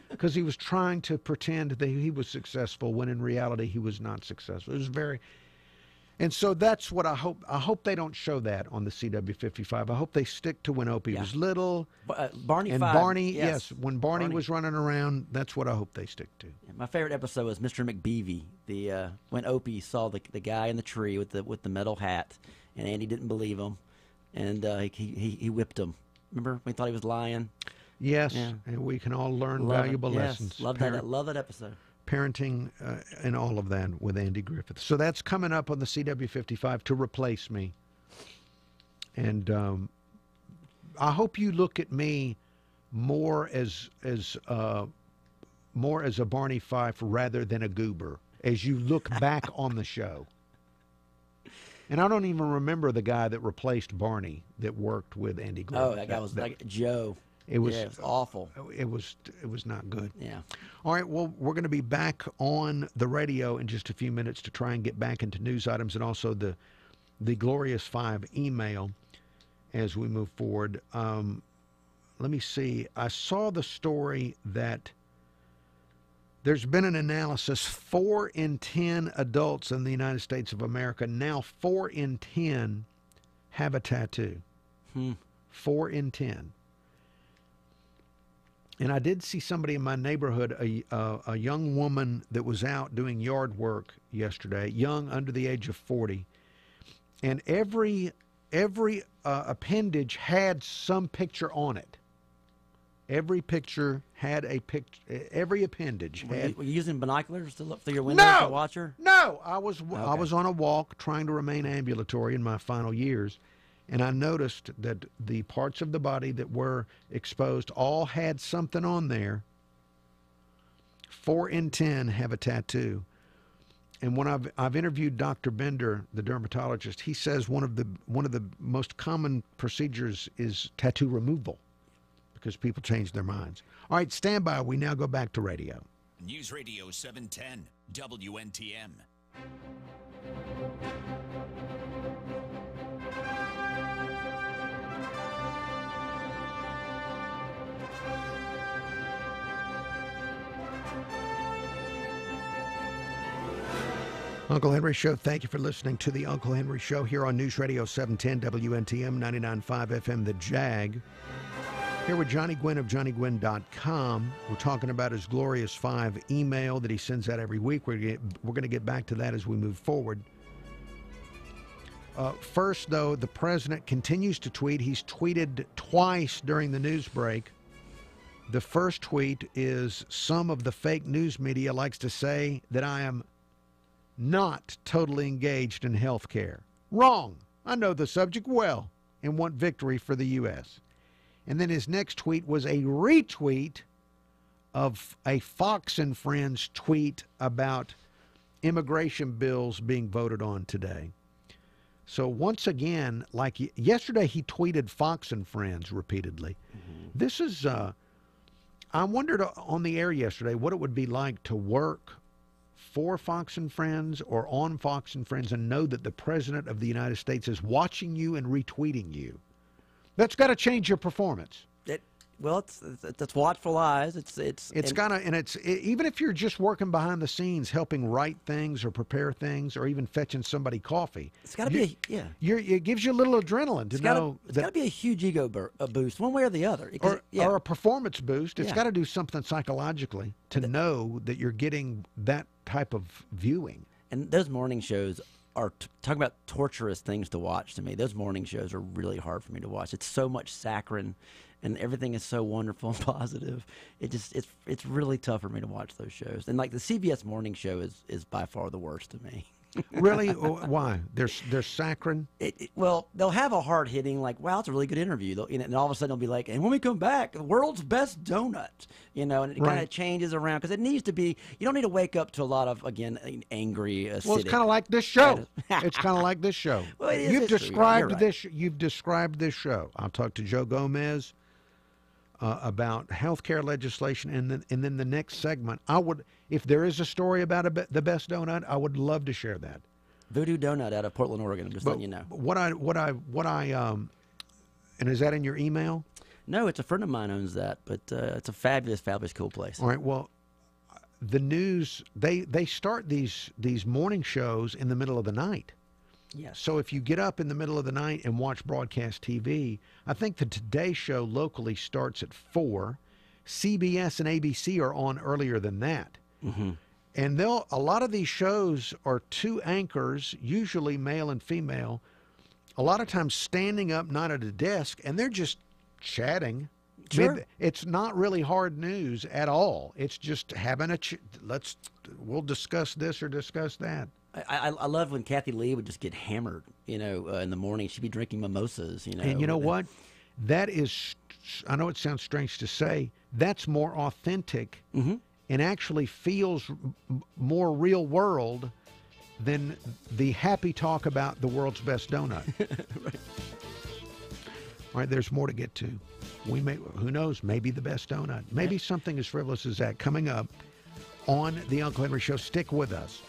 because he was trying to pretend that he was successful when in reality he was not successful. It was very, and so that's what I hope. I hope they don't show that on the CW55. I hope they stick to when Opie was little. Barney and 5, Barney, yes. When Barney was running around, that's what I hope they stick to. My favorite episode was Mr. McBeavy. When Opie saw the guy in the tree with the metal hat, and Andy didn't believe him, and he whipped him. Remember when he thought he was lying? Yes, and we can all learn valuable lessons. Love that episode. Parenting and all of that with Andy Griffith. So that's coming up on the CW55 to replace me. And I hope you look at me more as a Barney Fife rather than a Goober as you look back on the show. And I don't even remember the guy that replaced Barney that worked with Andy Griffith. Oh, that guy was like Joe. It was awful. It was not good. Yeah. All right, well, we're going to be back on the radio in just a few minutes to try and get back into news items and also the Glorious Five email as we move forward. Let me see. I saw the story that there's been an analysis. 4 in 10 adults in the United States of America, now 4 in 10 have a tattoo. 4 in 10. And I did see somebody in my neighborhood, a young woman that was out doing yard work yesterday, young, under the age of 40. And every appendage had some picture on it. Every picture had a picture. Every appendage had. Were you using binoculars to look through your window to watch her? No, I was on a walk trying to remain ambulatory in my final years. And I noticed that the parts of the body that were exposed all had something on there. 4 in 10 have a tattoo. And when I've interviewed Dr. Bender, the dermatologist, he says one of the most common procedures is tattoo removal because people change their minds. All right, stand by. We now go back to radio. News Radio 710 WNTM. Uncle Henry Show, thank you for listening to the Uncle Henry Show here on News Radio 710 WNTM 99.5 FM, The Jag. Here with Johnny Gwin of johnnygwin.com. We're talking about his Glorious 5 email that he sends out every week. We're going to get back to that as we move forward. First, though, the president continues to tweet. He's tweeted twice during the news break. The first tweet is, some of the fake news media likes to say that I am not totally engaged in health care. Wrong. I know the subject well and want victory for the U.S. And then his next tweet was a retweet of a Fox and Friends tweet about immigration bills being voted on today. So once again, like yesterday, he tweeted Fox and Friends repeatedly. This is, I wondered on the air yesterday what it would be like to work for Fox and Friends or on Fox and Friends and know that the President of the United States is watching you and retweeting you. That's got to change your performance. It's watchful eyes. It's got to, and it's even if you're just working behind the scenes, helping write things or prepare things, or even fetching somebody coffee. It's got to be it gives you a little adrenaline to know. It's got to be a huge ego boost, one way or the other, or a performance boost. It's got to do something psychologically to know that you're getting that type of viewing. And those morning shows are talking about torturous things to watch. To me, those morning shows are really hard for me to watch. It's so much saccharine, and everything is so wonderful and positive. It's really tough for me to watch those shows. And like the CBS morning show is by far the worst to me. Really? Why? There's saccharine? Well, they'll have a hard hitting, like, wow, it's a really good interview. And all of a sudden they'll be like, and when we come back, the world's best donut, and it kind of changes around because it needs to be, you don't need to wake up to a lot of, again, angry, acidic. Well, it's kind of like this show. It's kind of like this show. Well, it is You've described right. this. You've described this show. I'll talk to Joe Gomez about health care legislation, and then the next segment, I would, if there is a story about the best donut, I would love to share that. Voodoo Donut out of Portland, Oregon. I'm just letting you know. What I and is that in your email? No, it's a friend of mine owns that, but it's a fabulous, cool place. All right. Well, the news they start these morning shows in the middle of the night. Yes. So if you get up in the middle of the night and watch broadcast TV, I think the Today Show locally starts at 4. CBS and ABC are on earlier than that. Mm-hmm. And a lot of these shows are two anchors, usually male and female, a lot of times standing up, not at a desk, and they're just chatting. Sure. I mean, it's not really hard news at all. It's just having we'll discuss this or discuss that. I love when Kathy Lee would just get hammered, in the morning. She'd be drinking mimosas, And you know what? That is, I know it sounds strange to say, that's more authentic and actually feels more real world than the happy talk about the world's best donut. Right. All right, there's more to get to. Who knows, maybe the best donut. Maybe something as frivolous as that coming up on the Uncle Henry Show. Stick with us.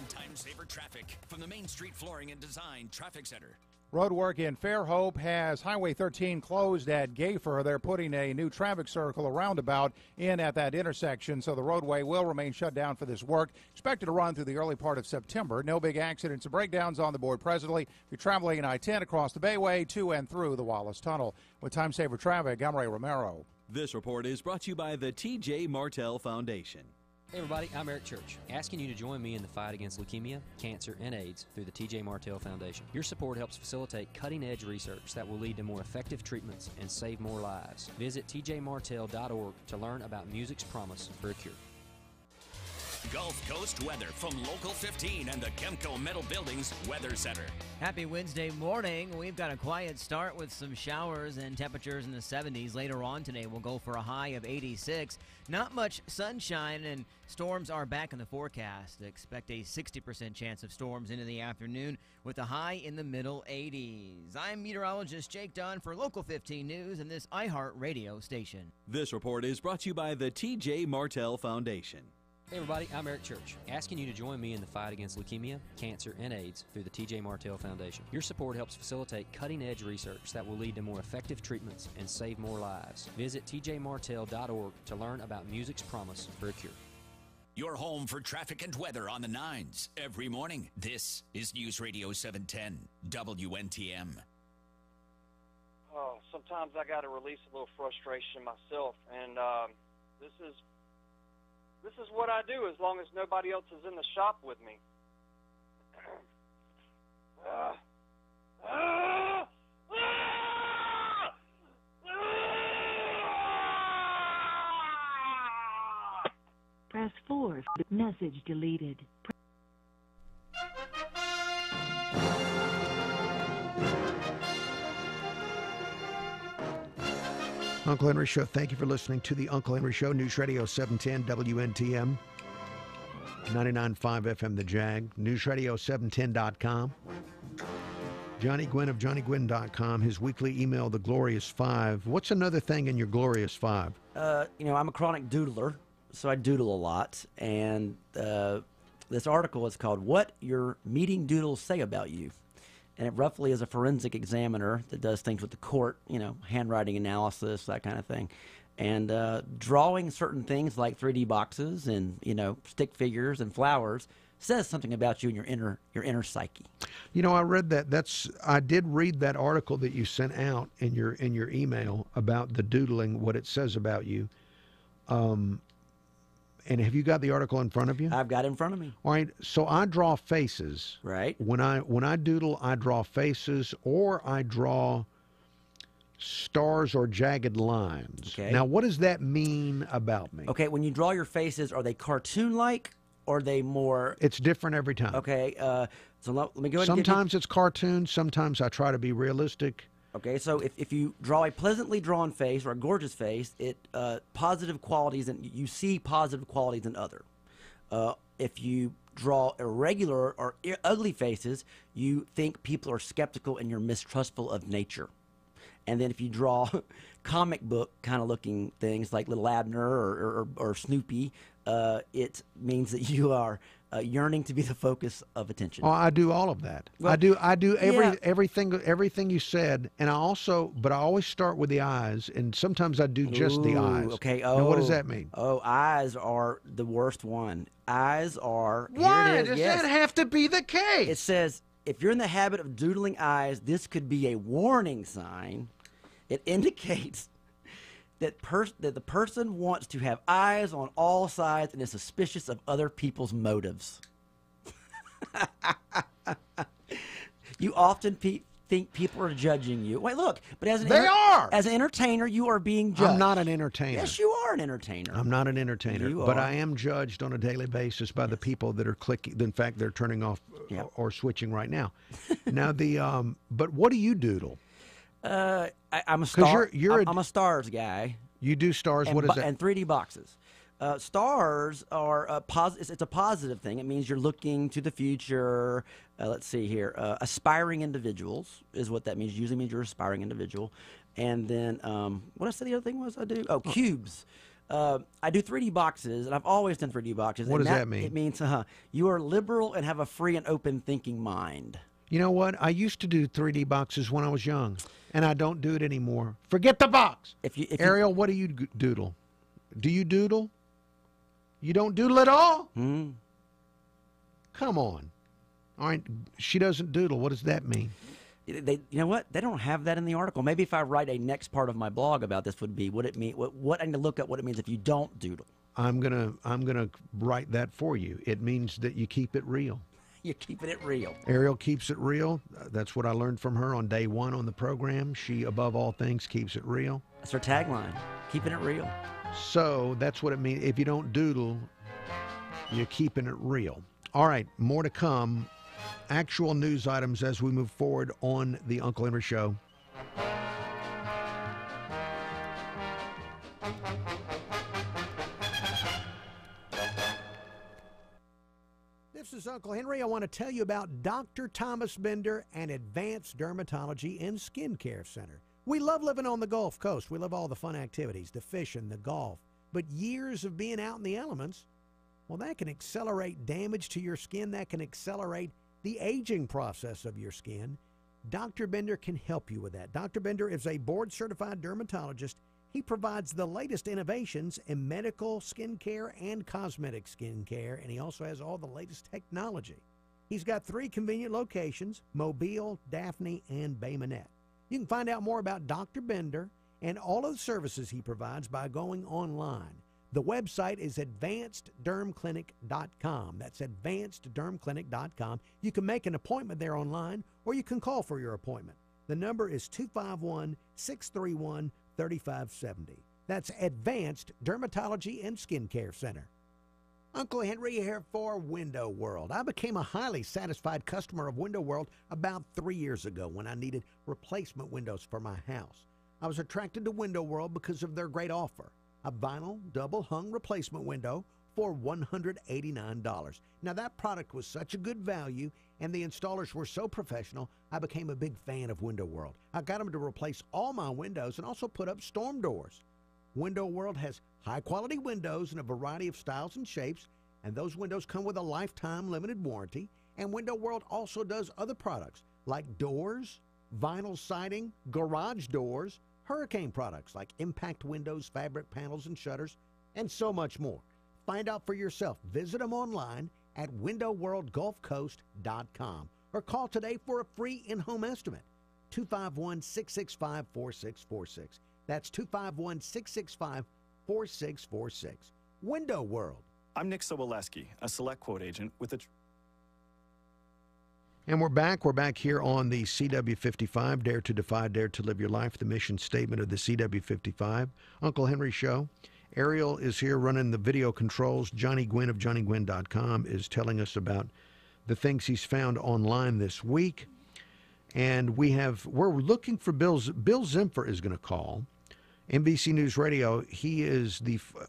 Time Saver Traffic from the Main Street Flooring and Design Traffic Center. Road work in Fairhope has Highway 13 closed at Gayfer. They're putting a new traffic circle, a roundabout, in at that intersection, so the roadway will remain shut down for this work. Expected to run through the early part of September. No big accidents or breakdowns on the board presently. If you're traveling in I-10 across the Bayway to and through the Wallace Tunnel. With Time Saver Traffic, I'm Ray Romero. This report is brought to you by the T.J. Martell Foundation. Hey everybody, I'm Eric Church, asking you to join me in the fight against leukemia, cancer, and AIDS through the T.J. Martell Foundation. Your support helps facilitate cutting-edge research that will lead to more effective treatments and save more lives. Visit tjmartell.org to learn about music's promise for a cure. Gulf Coast weather from Local 15 and the Kemco Metal Buildings Weather Center. Happy Wednesday morning. We've got a quiet start with some showers and temperatures in the 70s. Later on today, we'll go for a high of 86. Not much sunshine, and storms are back in the forecast. Expect a 60% chance of storms into the afternoon with a high in the middle 80s. I'm meteorologist Jake Dunn for Local 15 News and this iHeart radio station. This report is brought to you by the T.J. Martell Foundation. Hey everybody, I'm Eric Church, asking you to join me in the fight against leukemia, cancer, and AIDS through the TJ Martell Foundation. Your support helps facilitate cutting-edge research that will lead to more effective treatments and save more lives. Visit tjmartell.org to learn about music's promise for a cure. Your home for traffic and weather on the 9s every morning. This is News Radio 710 WNTM. Oh, sometimes I got to release a little frustration myself, and this is what I do as long as nobody else is in the shop with me. Press 4. Message deleted. Uncle Henry Show, thank you for listening to the Uncle Henry Show, News Radio 710 WNTM, 99.5 FM The Jag, newsradio710.com. Johnny Gwin of johnnygwin.com, his weekly email, The Glorious Five. What's another thing in your Glorious Five? I'm a chronic doodler, so I doodle a lot. And this article is called What Your Meeting Doodles Say About You. And it roughly is a forensic examiner that does things with the court, handwriting analysis, that kind of thing. And drawing certain things like 3D boxes and, stick figures and flowers says something about you and your inner psyche. I read that. I did read that article that you sent out in your email about the doodling, what it says about you. And have you got the article in front of you? I've got it in front of me. All right. So I draw faces. Right. When I doodle, I draw faces, or I draw stars or jagged lines. Okay. Now, what does that mean about me? Okay. When you draw your faces, are they cartoon-like, or are they more? It's different every time. Okay. So let me go ahead. Sometimes it's cartoon. Sometimes I try to be realistic. Okay, so if you draw a pleasantly drawn face or a gorgeous face, it positive qualities, and you see positive qualities in other. If you draw irregular or ugly faces, you think people are skeptical and you're mistrustful of nature. And then if you draw comic book kind of looking things like Little Abner or Snoopy, it means that you are yearning to be the focus of attention. Oh, I do all of that. Well, I do everything you said, and I always start with the eyes, and sometimes I do just the eyes. Okay. Now, what does that mean? Oh, eyes are the worst one. Eyes are. Why here it is, does yes. that have to be the case? It says if you're in the habit of doodling eyes, this could be a warning sign. It indicates that the person wants to have eyes on all sides and is suspicious of other people's motives. You often think people are judging you. Wait, look, but as an entertainer, you are being judged. I'm not an entertainer. Yes, you are an entertainer. I'm not an entertainer, You but are. I am judged on a daily basis by the people that are clicking. In fact, they're turning off or switching right now. Now but what do you doodle? I'm a star. I'm a stars guy. You do stars. What is that? And 3D boxes. Stars are it's a positive thing. It means you're looking to the future. Let's see here. Aspiring individuals is what that means. Usually means you're an aspiring individual. And then what I said the other thing was I do? Oh, cubes. I do 3D boxes, and I've always done 3D boxes. What does that mean? It means you are liberal and have a free and open thinking mind. You know what? I used to do 3D boxes when I was young, and I don't do it anymore. Forget the box. Ariel, what do you doodle? Do you doodle? You don't doodle at all? Come on. All right, she doesn't doodle. What does that mean? You know what? They don't have that in the article. Maybe if I write a next part of my blog about this would be what it mean. What I need to look at what it means if you don't doodle. I'm gonna write that for you. It means that you keep it real. You're keeping it real. Ariel keeps it real. That's what I learned from her on day one on the program. She, above all things, keeps it real. That's her tagline, keeping it real. So that's what it means. If you don't doodle, you're keeping it real. All right, more to come. Actual news items as we move forward on the Uncle Henry Show. This is Uncle Henry. I want to tell you about Dr. Thomas Bender and Advanced Dermatology and Skincare Center. We love living on the Gulf Coast. We love all the fun activities, the fishing, the golf. But years of being out in the elements, Well, that can accelerate damage to your skin. That can accelerate the aging process of your skin. Dr. Bender can help you with that. Dr. Bender is a board-certified dermatologist. He provides the latest innovations in medical skincare and cosmetic skincare, and he also has all the latest technology. He's got 3 convenient locations, Mobile, Daphne, and Bay Minette. You can find out more about Dr. Bender and all of the services he provides by going online. The website is advanceddermclinic.com. That's advanceddermclinic.com. You can make an appointment there online, or you can call for your appointment. The number is 251-631-3570. That's Advanced Dermatology and Skincare Center. Uncle Henry here for Window World. I became a highly satisfied customer of Window World about 3 years ago when I needed replacement windows for my house. I was attracted to Window World because of their great offer. A vinyl double-hung replacement window for $189. Now, that product was such a good value, and the installers were so professional, I became a big fan of Window World. I got them to replace all my windows and also put up storm doors. Window World has high-quality windows in a variety of styles and shapes, and those windows come with a lifetime limited warranty. And Window World also does other products like doors, vinyl siding, garage doors, hurricane products like impact windows, fabric panels, and shutters, and so much more. Find out for yourself. Visit them online at windowworldgulfcoast.com or call today for a free in-home estimate. 251-665-4646. That's 251-665-4646. Window World. I'm Nick Soboleski, a Select Quote agent with a... And we're back. We're back here on the CW55, Dare to Defy, Dare to Live Your Life, the mission statement of the CW55. Uncle Henry Show. Ariel is here running the video controls. Johnny Gwin of JohnnyGwin.com is telling us about the things he's found online this week. And we're looking for Bill Zimfer is going to call. NBC News Radio, he is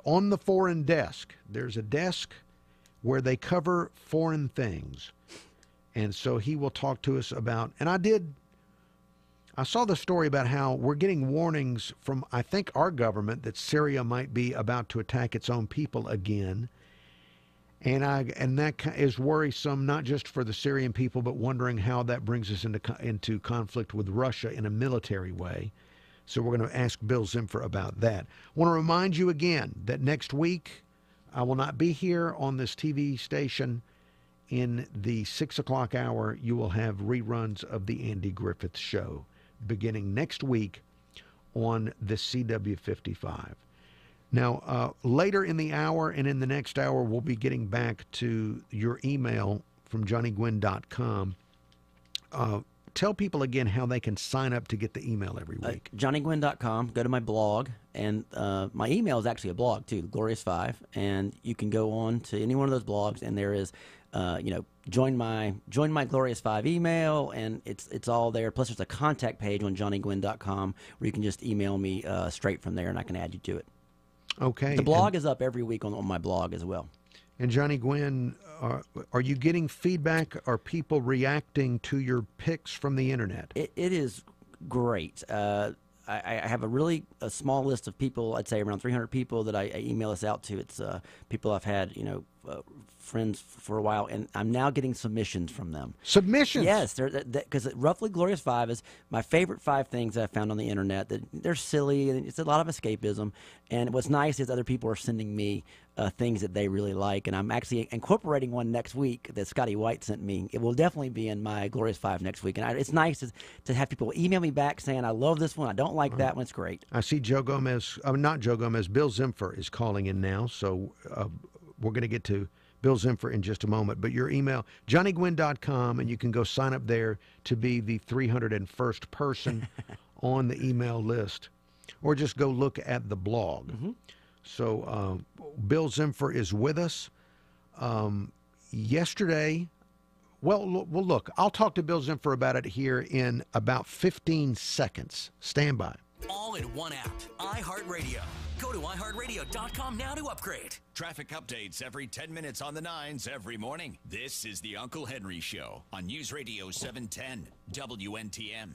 on the foreign desk. There's a desk where they cover foreign things. And so he will talk to us about, and I saw the story about how we're getting warnings from, I think, our government that Syria might be about to attack its own people again. And that is worrisome, not just for the Syrian people, but wondering how that brings us into conflict with Russia in a military way. So we're going to ask Bill Zimfer about that. I want to remind you again that next week I will not be here on this TV station. In the 6 o'clock hour, you will have reruns of the Andy Griffith Show beginning next week on the CW55. Now, later in the hour and in the next hour, we'll be getting back to your email from johnnygwin.com. Tell people again how they can sign up to get the email every week. JohnnyGwin.com. Go to my blog, and my email is actually a blog too, Glorious 5, and you can go on to any one of those blogs, and there is, join my Glorious 5 email, and it's all there. Plus, there's a contact page on JohnnyGwin.com where you can just email me straight from there, and I can add you to it. Okay. The blog is up every week on my blog as well. And Johnny Gwin, are you getting feedback? Are people reacting to your picks from the internet? It is great. I have a small list of people. I'd say around 300 people that I email this out to. It's people I've had, friends for a while, and I'm now getting submissions from them. Submissions? Yes, because roughly Glorious 5 is my favorite 5 things that I found on the internet. That they're silly, and it's a lot of escapism. And what's nice is other people are sending me things that they really like, and I'm actually incorporating one next week that Scotty White sent me. It will definitely be in my Glorious 5 next week, and it's nice to have people email me back saying, I love this one, I don't like that one, it's great. I see Joe Gomez, not Joe Gomez, Bill Zimfer is calling in now, so we're going to get to Bill Zimfer in just a moment. But your email, johnnygwin.com, and you can go sign up there to be the 301st person on the email list, or just go look at the blog. Mm-hmm. So Bill Zimfer is with us. Yesterday, well, look, I'll talk to Bill Zimfer about it here in about 15 seconds. Stand by. All in one app, iHeartRadio. Go to iHeartRadio.com now to upgrade. Traffic updates every 10 minutes on the 9s every morning. This is the Uncle Henry Show on News Radio 710 WNTM.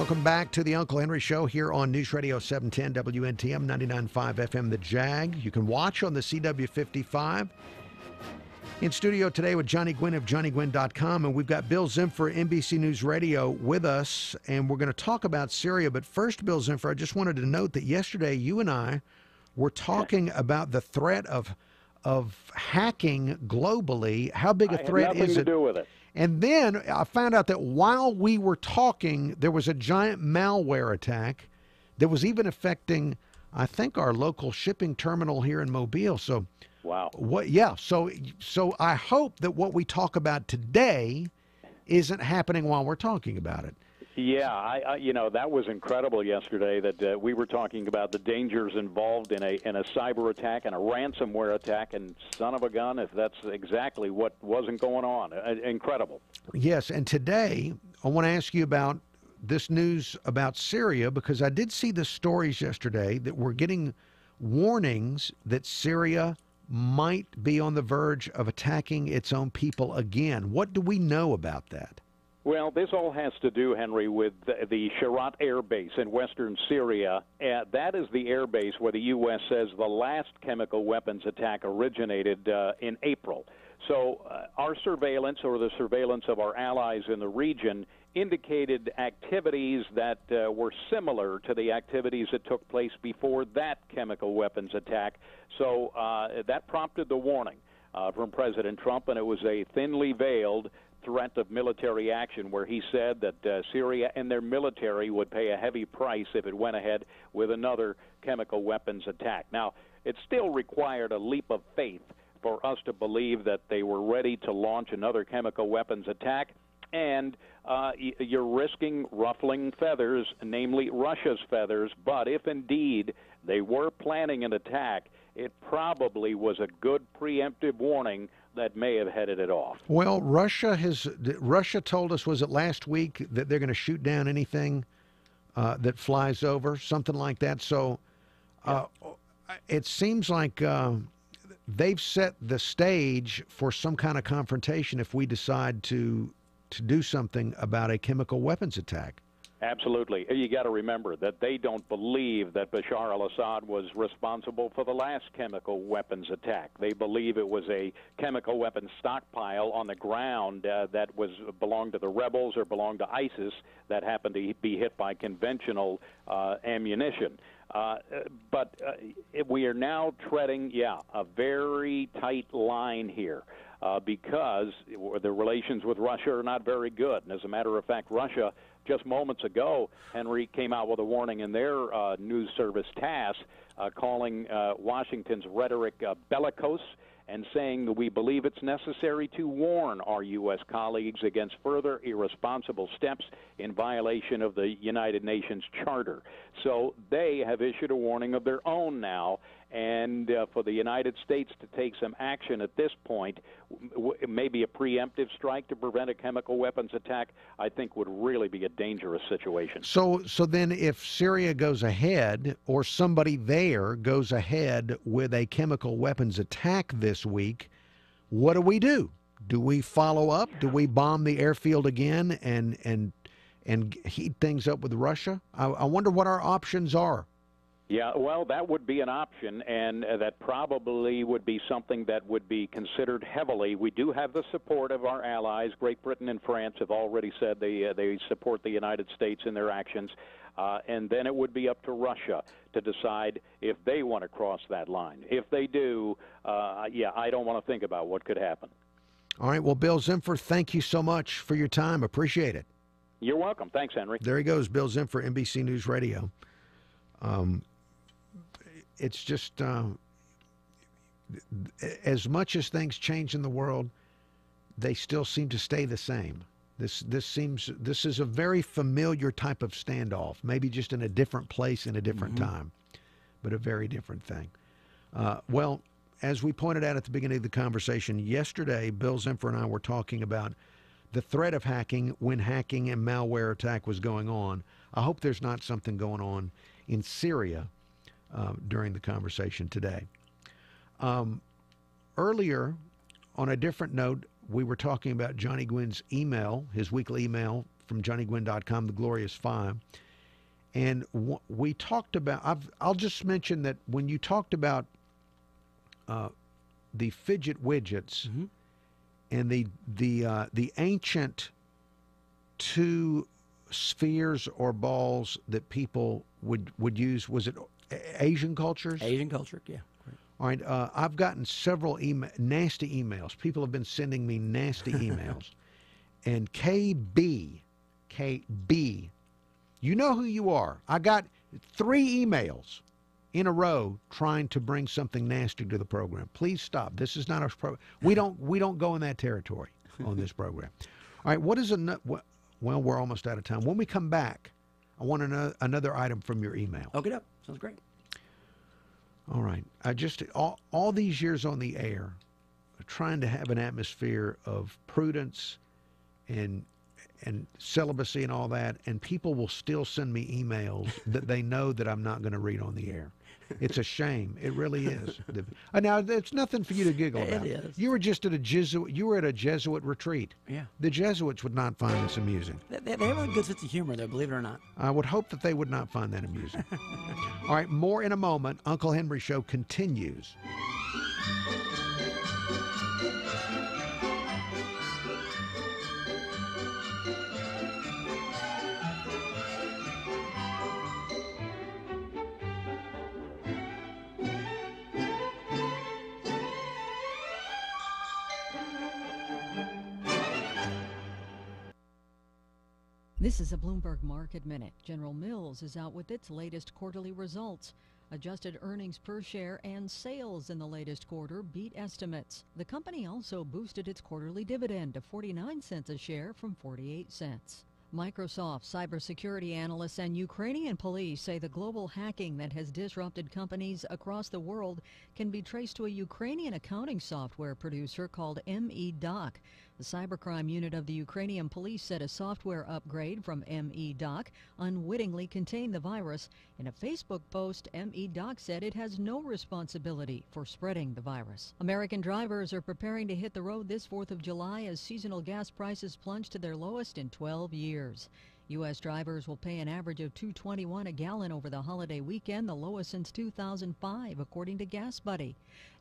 Welcome back to the Uncle Henry Show here on News Radio 710 WNTM 99.5 FM The Jag. You can watch on the CW55. In studio today with Johnny Gwin of johnnygwin.com, and we've got Bill Zimfer, NBC News Radio, with us, and we're going to talk about Syria. But first, Bill Zimfer, I just wanted to note that yesterday you and I were talking about the threat of hacking globally. How big a threat is it? Nothing to do with it. And then I found out that while we were talking, there was a giant malware attack that was even affecting, I think, our local shipping terminal here in Mobile. So, wow. So I hope that what we talk about today isn't happening while we're talking about it. Yeah, I that was incredible yesterday that we were talking about the dangers involved in a cyber attack and a ransomware attack, and son of a gun, if that's exactly what wasn't going on. Incredible. Yes, and today I want to ask you about this news about Syria, because I did see the stories yesterday that we're getting warnings that Syria might be on the verge of attacking its own people again. What do we know about that? Well, this all has to do, Henry, with the Sharat Air Base in western Syria. That is the air base where the U.S. says the last chemical weapons attack originated in April. So our surveillance, or the surveillance of our allies in the region, indicated activities that were similar to the activities that took place before that chemical weapons attack. So that prompted the warning from President Trump, and it was a thinly veiled threat of military action, where he said that Syria and their military would pay a heavy price if it went ahead with another chemical weapons attack. Now, it still required a leap of faith for us to believe that they were ready to launch another chemical weapons attack, and you're risking ruffling feathers, namely Russia's feathers. But if indeed they were planning an attack, it probably was a good preemptive warning that may have headed it off. Well, Russia told us, was it last week, that they're going to shoot down anything that flies over, something like that. So it seems like they've set the stage for some kind of confrontation if we decide to do something about a chemical weapons attack. Absolutely. You got to remember that they don't believe that Bashar al-Assad was responsible for the last chemical weapons attack. They believe it was a chemical weapons stockpile on the ground that belonged to the rebels or belonged to ISIS that happened to be hit by conventional ammunition. But we are now treading, a very tight line here. Because the relations with Russia are not very good. And as a matter of fact, Russia, just moments ago, Henry, came out with a warning in their news service TASS, calling Washington's rhetoric bellicose, and saying that we believe it's necessary to warn our U.S. colleagues against further irresponsible steps in violation of the United Nations Charter. So they have issued a warning of their own now, and for the United States to take some action at this point, maybe a preemptive strike to prevent a chemical weapons attack, I think would really be a dangerous situation. So then if Syria goes ahead, or somebody there goes ahead with a chemical weapons attack this week, what do? Do we follow up? Do we bomb the airfield again and heat things up with Russia? I wonder what our options are. Yeah, well, that would be an option, and that probably would be something that would be considered heavily. We do have the support of our allies. Great Britain and France have already said they support the United States in their actions, and then it would be up to Russia to decide if they want to cross that line. If they do, I don't want to think about what could happen. All right, well, Bill Zimfer, thank you so much for your time. Appreciate it. You're welcome. Thanks, Henry. There he goes, Bill Zimfer, NBC News Radio. It's just as much as things change in the world, they still seem to stay the same. This is a very familiar type of standoff, maybe just in a different place in a different time, but a very different thing. Well, as we pointed out at the beginning of the conversation yesterday, Bill Zimfer and I were talking about the threat of hacking when hacking and malware attack was going on. I hope there's not something going on in Syria during the conversation today. Earlier, on a different note, we were talking about Johnny Gwin's email, his weekly email from johnnygwin.com, The Glorious Five. And we talked about, I'll just mention that when you talked about the fidget widgets and the ancient two spheres or balls that people would use, was it Asian cultures? Asian culture, yeah. Great. All right, I've gotten several nasty emails. People have been sending me nasty emails. And KB, you know who you are. I got 3 emails in a row trying to bring something nasty to the program. Please stop. This is not our program. We don't go in that territory on this program. All right, what is well, we're almost out of time. When we come back, I want another item from your email. Okay, up. Sounds great. All right. I just all these years on the air, trying to have an atmosphere of prudence and celibacy and all that, and people will still send me emails that they know that I'm not going to read on the air. It's a shame. It really is. Now, it's nothing for you to giggle about. It is. You were just at a Jesuit retreat. Yeah. The Jesuits would not find this amusing. They have a good sense of humor, though, believe it or not. I would hope that they would not find that amusing. All right, more in a moment. Uncle Henry Show continues. This is a Bloomberg Market Minute. General Mills is out with its latest quarterly results. Adjusted earnings per share and sales in the latest quarter beat estimates. The company also boosted its quarterly dividend to 49 cents a share from 48 cents. Microsoft cybersecurity analysts and Ukrainian police say the global hacking that has disrupted companies across the world can be traced to a Ukrainian accounting software producer called MEDoc. The cybercrime unit of the Ukrainian police said a software upgrade from MEDoc unwittingly contained the virus. In a Facebook post, MEDoc said it has no responsibility for spreading the virus. American drivers are preparing to hit the road this 4th of July as seasonal gas prices plunge to their lowest in 12 years. U.S. drivers will pay an average of $2.21 a gallon over the holiday weekend, the lowest since 2005, according to Gas Buddy.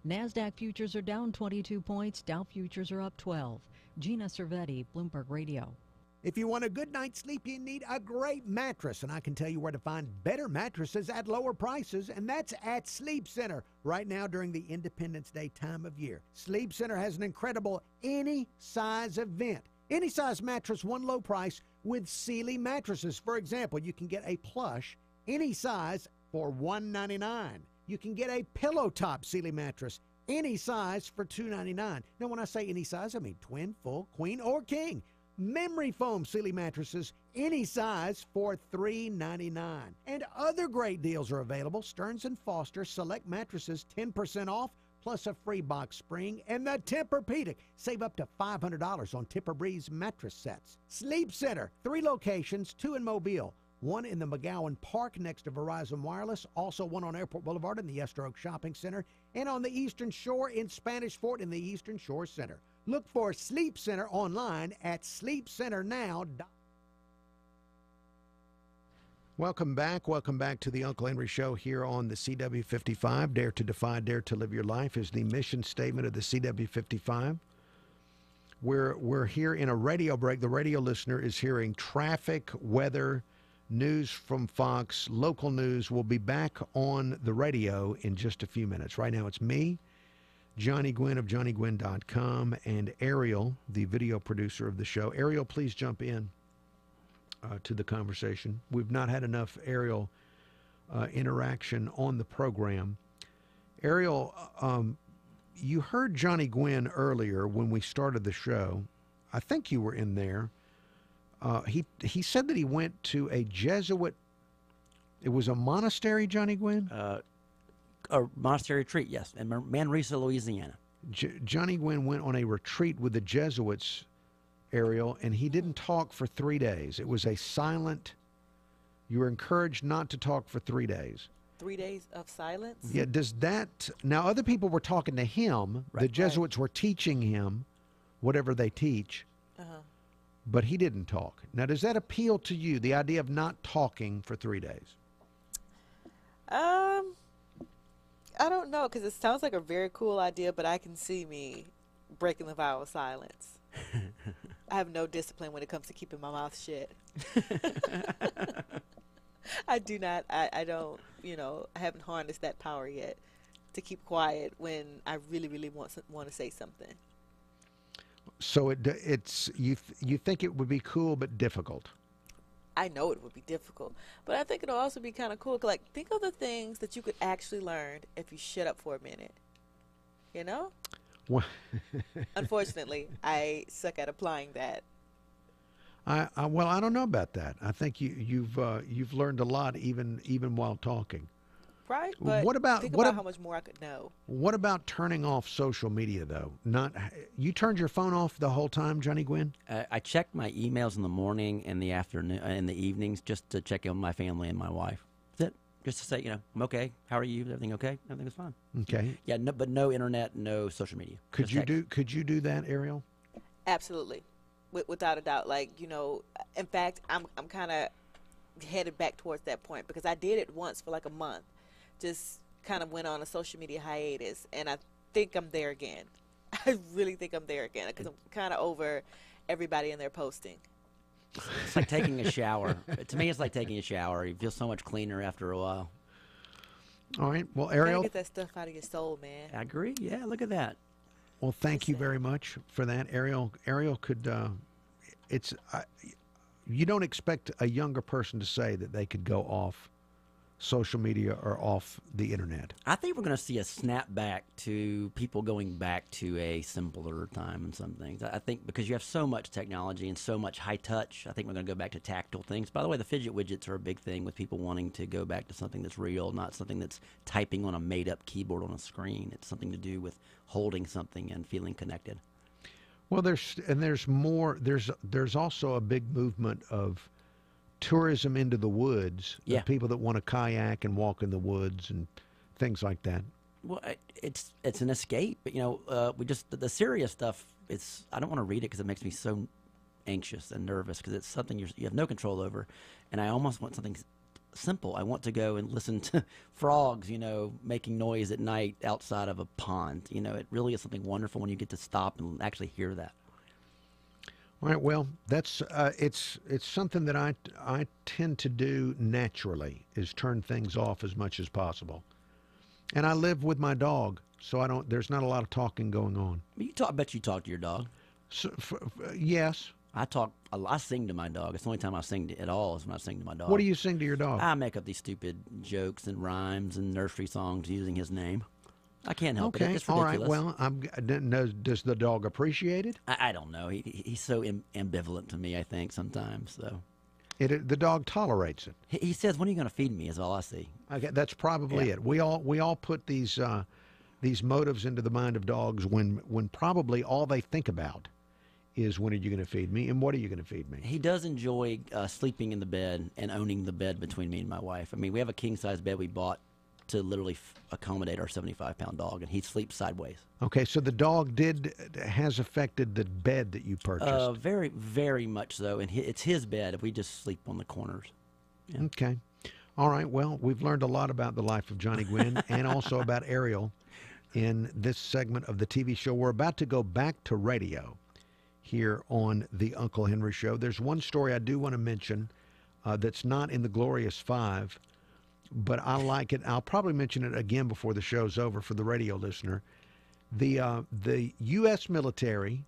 NASDAQ futures are down 22 points. Dow futures are up 12. Gina Cervetti, Bloomberg Radio. If you want a good night's sleep, you need a great mattress, and I can tell you where to find better mattresses at lower prices, and that's at Sleep Center right now during the Independence Day time of year. Sleep Center has an incredible any-size event. Any size mattress, one low price with Sealy mattresses. For example, you can get a plush any size for $199. You can get a pillow top Sealy mattress any size for $299. Now, when I say any size, I mean twin, full, queen, or king. Memory foam Sealy mattresses, any size for $399. And other great deals are available. Stearns & Foster select mattresses 10% off, plus a free box spring, and the Tempur-Pedic. Save up to $500 on Tempur-Breeze mattress sets. Sleep Center, 3 locations, 2 in Mobile. 1 in the McGowan Park next to Verizon Wireless, also 1 on Airport Boulevard in the Esther Oak Shopping Center, and on the Eastern Shore in Spanish Fort in the Eastern Shore Center. Look for Sleep Center online at sleepcenternow.com. Welcome back to the Uncle Henry Show here on the CW55. Dare to defy, dare to live your life is the mission statement of the CW55. We're here in a radio break. The radio listener is hearing traffic, weather, news from Fox, local news. We'll be back on the radio in just a few minutes. Right now it's me, Johnny Gwin of johnnygwin.com, and Ariel, the video producer of the show. Ariel, please jump in to the conversation. We've not had enough Ariel interaction on the program. Ariel, you heard Johnny Gwin earlier when we started the show. I think you were in there. He said that he went to a Jesuit. It was a monastery, Johnny Gwin? A monastery retreat, yes, in Manresa, Louisiana. Johnny Gwin went on a retreat with the Jesuits, Ariel, and he didn't talk for 3 days. It was a silent. You were encouraged not to talk for 3 days. 3 days of silence? Yeah, does that... Now, other people were talking to him. Right, the Jesuits were teaching him whatever they teach. but he didn't talk. Now, does that appeal to you, the idea of not talking for 3 days? I don't know, because it sounds like a very cool idea, but I can see me breaking the vow of silence. I have no discipline when it comes to keeping my mouth shut. I do not. I don't. I haven't harnessed that power yet to keep quiet when I really, really want to say something. So it's you think it would be cool but difficult. I know it would be difficult, but I think it'll also be kind of cool. Like, think of the things that you could actually learn if you shut up for a minute. You know? Well, unfortunately, I suck at applying that. Well, I don't know about that. I think you've learned a lot even while talking. Right, but think about how much more I could know. What about turning off social media, though? You turned your phone off the whole time, Johnny Gwin? I check my emails in the morning and the afternoon and the evenings just to check in with my family and my wife. That's it. Just to say, I'm okay. How are you? Is everything okay? Everything is fine. Okay. Yeah, but no internet, no social media. Could you do that, Ariel? Absolutely, without a doubt. Like, in fact, I'm kind of headed back towards that point because I did it once for like a month. Just kind of went on a social media hiatus, and I think I'm there again. I really think I'm there again because I'm kind of over everybody and their posting. It's like taking a shower. To me, it's like taking a shower. You feel so much cleaner after a while. All right. Well, Ariel, get that stuff out of your soul, man. I agree. Yeah, look at that. Well, thank you very much for that, Ariel. Ariel could. You don't expect a younger person to say that they could go off social media or off the internet. I think we're going to see a snap back to people going back to a simpler time in some things. I think because you have so much technology and so much high touch, I think we're going to go back to tactile things. By the way, the fidget widgets are a big thing with people wanting to go back to something that's real, not something that's typing on a made-up keyboard on a screen. It's something to do with holding something and feeling connected. Well, there's more. There's also a big movement of tourism into the woods. Yeah. People that want to kayak and walk in the woods and things like that. Well, it's an escape. We just the serious stuff. I don't want to read it because it makes me so anxious and nervous because it's something you have no control over, and I almost want something simple. I want to go and listen to frogs, making noise at night outside of a pond. It really is something wonderful when you get to stop and actually hear that. All right. Well, that's it's something that I tend to do naturally, is turn things off as much as possible. And I live with my dog, so there's not a lot of talking going on. I bet you talk to your dog. So, yes. I sing to my dog. It's the only time I sing at all is when I sing to my dog. What do you sing to your dog? I make up these stupid jokes and rhymes and nursery songs using his name. I can't help it. It's ridiculous. All right. Well, does the dog appreciate it? I don't know. He's so ambivalent to me, I think, sometimes. So the dog tolerates it. He says, "When are you going to feed me?" Is all I see. Okay, that's probably it. We all put these motives into the mind of dogs when probably all they think about is, when are you going to feed me and what are you going to feed me? He does enjoy sleeping in the bed and owning the bed between me and my wife. I mean, we have a king-size bed we bought to literally accommodate our 75-pound dog, and he sleeps sideways. Okay, so the dog has affected the bed that you purchased. Very, very much so, and it's his bed if we just sleep on the corners. Yeah. Okay. All right, well, we've learned a lot about the life of Johnny Gwin and also about Ariel in this segment of the TV show. We're about to go back to radio here on the Uncle Henry Show. There's one story I do want to mention that's not in the Glorious Five, but I like it. I'll probably mention it again before the show's over for the radio listener. The U.S. military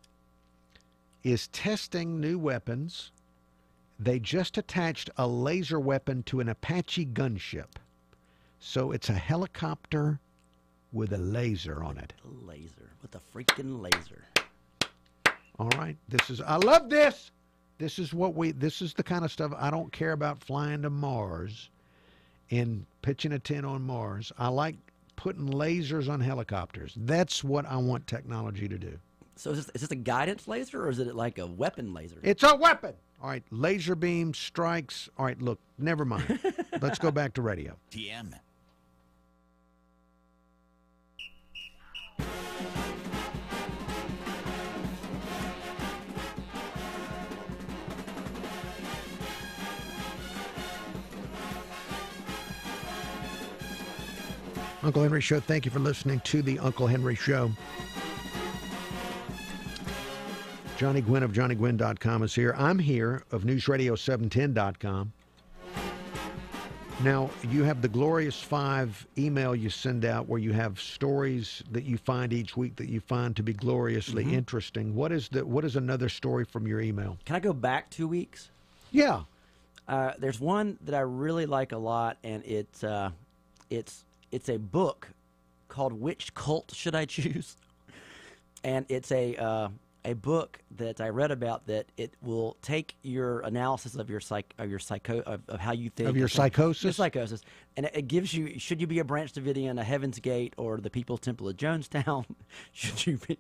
is testing new weapons. They just attached a laser weapon to an Apache gunship. So it's a helicopter with a laser on it. A laser. With a freaking laser. All right. I love this. This is the kind of stuff. I don't care about flying to Mars and pitching a tent on Mars. I like putting lasers on helicopters. That's what I want technology to do. So is this a guidance laser, or is it like a weapon laser? It's a weapon. All right. Laser beam strikes. All right. Look, never mind. Let's go back to radio. TM. Uncle Henry Show, thank you for listening to the Uncle Henry Show. Johnny Gwin of JohnnyGwin.com is here. I'm here of NewsRadio710.com. Now, you have the Glorious 5 email you send out where you have stories that you find each week that you find to be gloriously interesting. What is another story from your email? Can I go back 2 weeks? Yeah. There's one that I really like a lot, and it's a book called "Which Cult Should I Choose?" And it's a book that I read about that it will take your analysis of your of how you think Of your psychosis, and it gives you, should you be a Branch Davidian, a Heaven's Gate, or the People's Temple of Jonestown? Should you be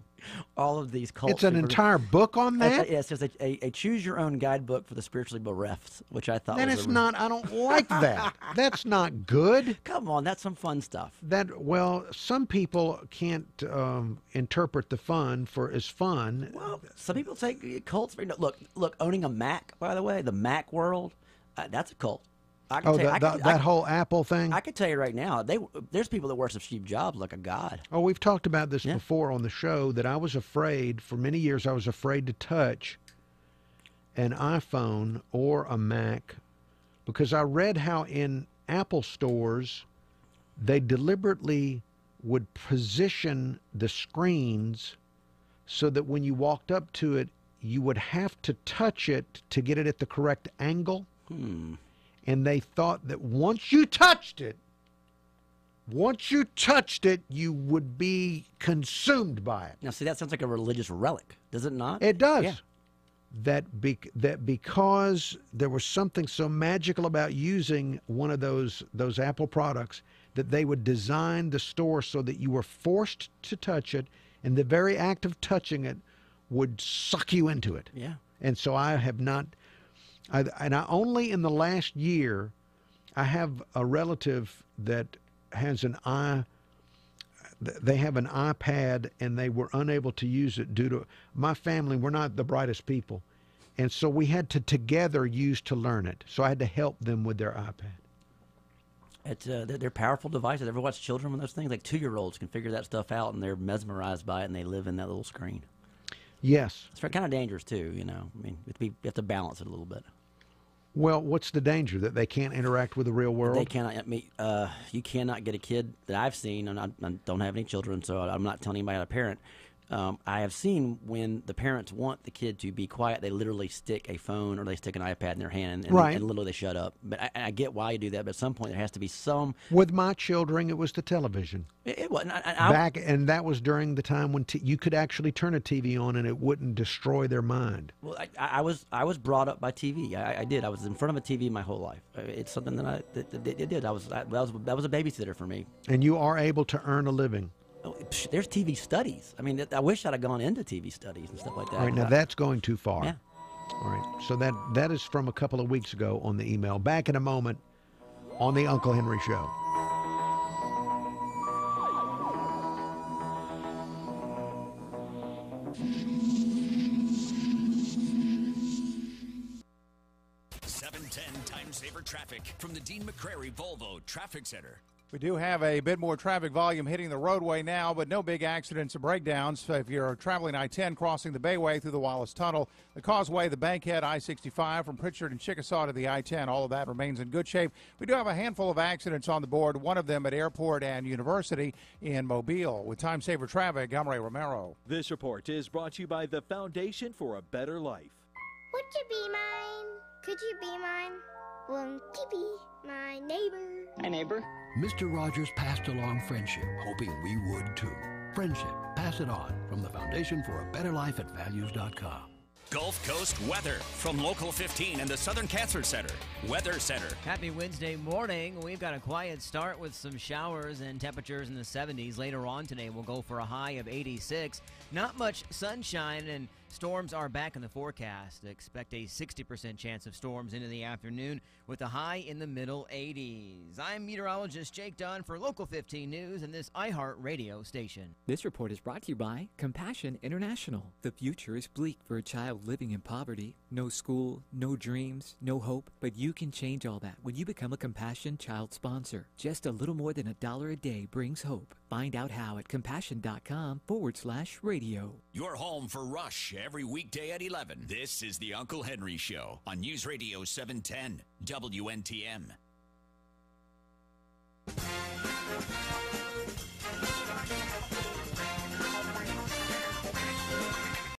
all of these cults? It's an entire book on that? Yes, it's a choose your own guidebook for the spiritually bereft, which I thought Then was it's not, I don't like that. That's not good. Come on, that's some fun stuff. Well, some people can't interpret the fun as fun. Well, some people take cults. Look, owning a Mac, by the way, the Mac world, that's a cult. That whole Apple thing? I could tell you right now, there's people that worship Steve Jobs like a god. Oh, we've talked about this before on the show, that I was afraid, for many years, I was afraid to touch an iPhone or a Mac because I read how in Apple stores they deliberately would position the screens so that when you walked up to it, you would have to touch it to get it at the correct angle. And they thought that once you touched it, you would be consumed by it. Now, see, that sounds like a religious relic, does it not? It does. Yeah. That because there was something so magical about using one of those Apple products, that they would design the store so that you were forced to touch it, and the very act of touching it would suck you into it. Yeah. And so I have not... only in the last year, I have a relative that has they have an iPad, and they were unable to use it due to my family. We're not the brightest people. And so we had to together use to learn it. So I had to help them with their iPad. They're powerful devices. Ever watch children with those things? Like 2-year-olds can figure that stuff out, and they're mesmerized by it, and they live in that little screen. Yes. It's kind of dangerous, too, you know. I mean, you have to balance it a little bit. Well, what's the danger? That they can't interact with the real world? They cannot. You cannot get a kid that I've seen, and I don't have any children, so I'm not telling anybody how to parent. I have seen when the parents want the kid to be quiet, they literally stick a phone or they stick an iPad in their hand, and literally they shut up. But I get why you do that, but at some point there has to be some... With my children, it was the television. It wasn't. And that was during the time when you could actually turn a TV on and it wouldn't destroy their mind. Well, I was brought up by TV. I did. I was in front of a TV my whole life. It's something that it did. That was a babysitter for me. And you are able to earn a living. There's TV studies. I mean, I wish I'd have gone into TV studies and stuff like that. All right, now that's going too far. Yeah. All right, so that is from a couple of weeks ago on the email. Back in a moment on the Uncle Henry Show. Time saver traffic from the Dean McCrary Volvo Traffic Center. We do have a bit more traffic volume hitting the roadway now, but no big accidents or breakdowns. If you're traveling I-10 crossing the Bayway through the Wallace Tunnel, the Causeway, the Bankhead, I-65 from Pritchard and Chickasaw to the I-10, all of that remains in good shape. We do have a handful of accidents on the board, one of them at Airport and University in Mobile. With Time Saver Traffic, I'm Ray Romero. This report is brought to you by the Foundation for a Better Life. Would you be mine? Could you be mine? Won't you be my neighbor? Hi, neighbor. Mr. Rogers passed along friendship, hoping we would too. Friendship, pass it on from the Foundation for a Better Life at values.com. Gulf Coast weather from Local 15 and the Southern Cancer Center. Weather Center. Happy Wednesday morning. We've got a quiet start with some showers and temperatures in the 70s. Later on today, we'll go for a high of 86. Not much sunshine, and Storms are back in the forecast. Expect a 60% chance of storms into the afternoon with a high in the middle 80s. I'm meteorologist Jake Dunn for Local 15 News and this iHeart radio station. This report is brought to you by Compassion International. The future is bleak for a child living in poverty. No school, no dreams, no hope, but you can change all that when you become a Compassion Child sponsor. Just a little more than $1 a day brings hope. Find out how at compassion.com/radio. You're home for Rush every weekday at 11. This is the Uncle Henry Show on News Radio 710 WNTM.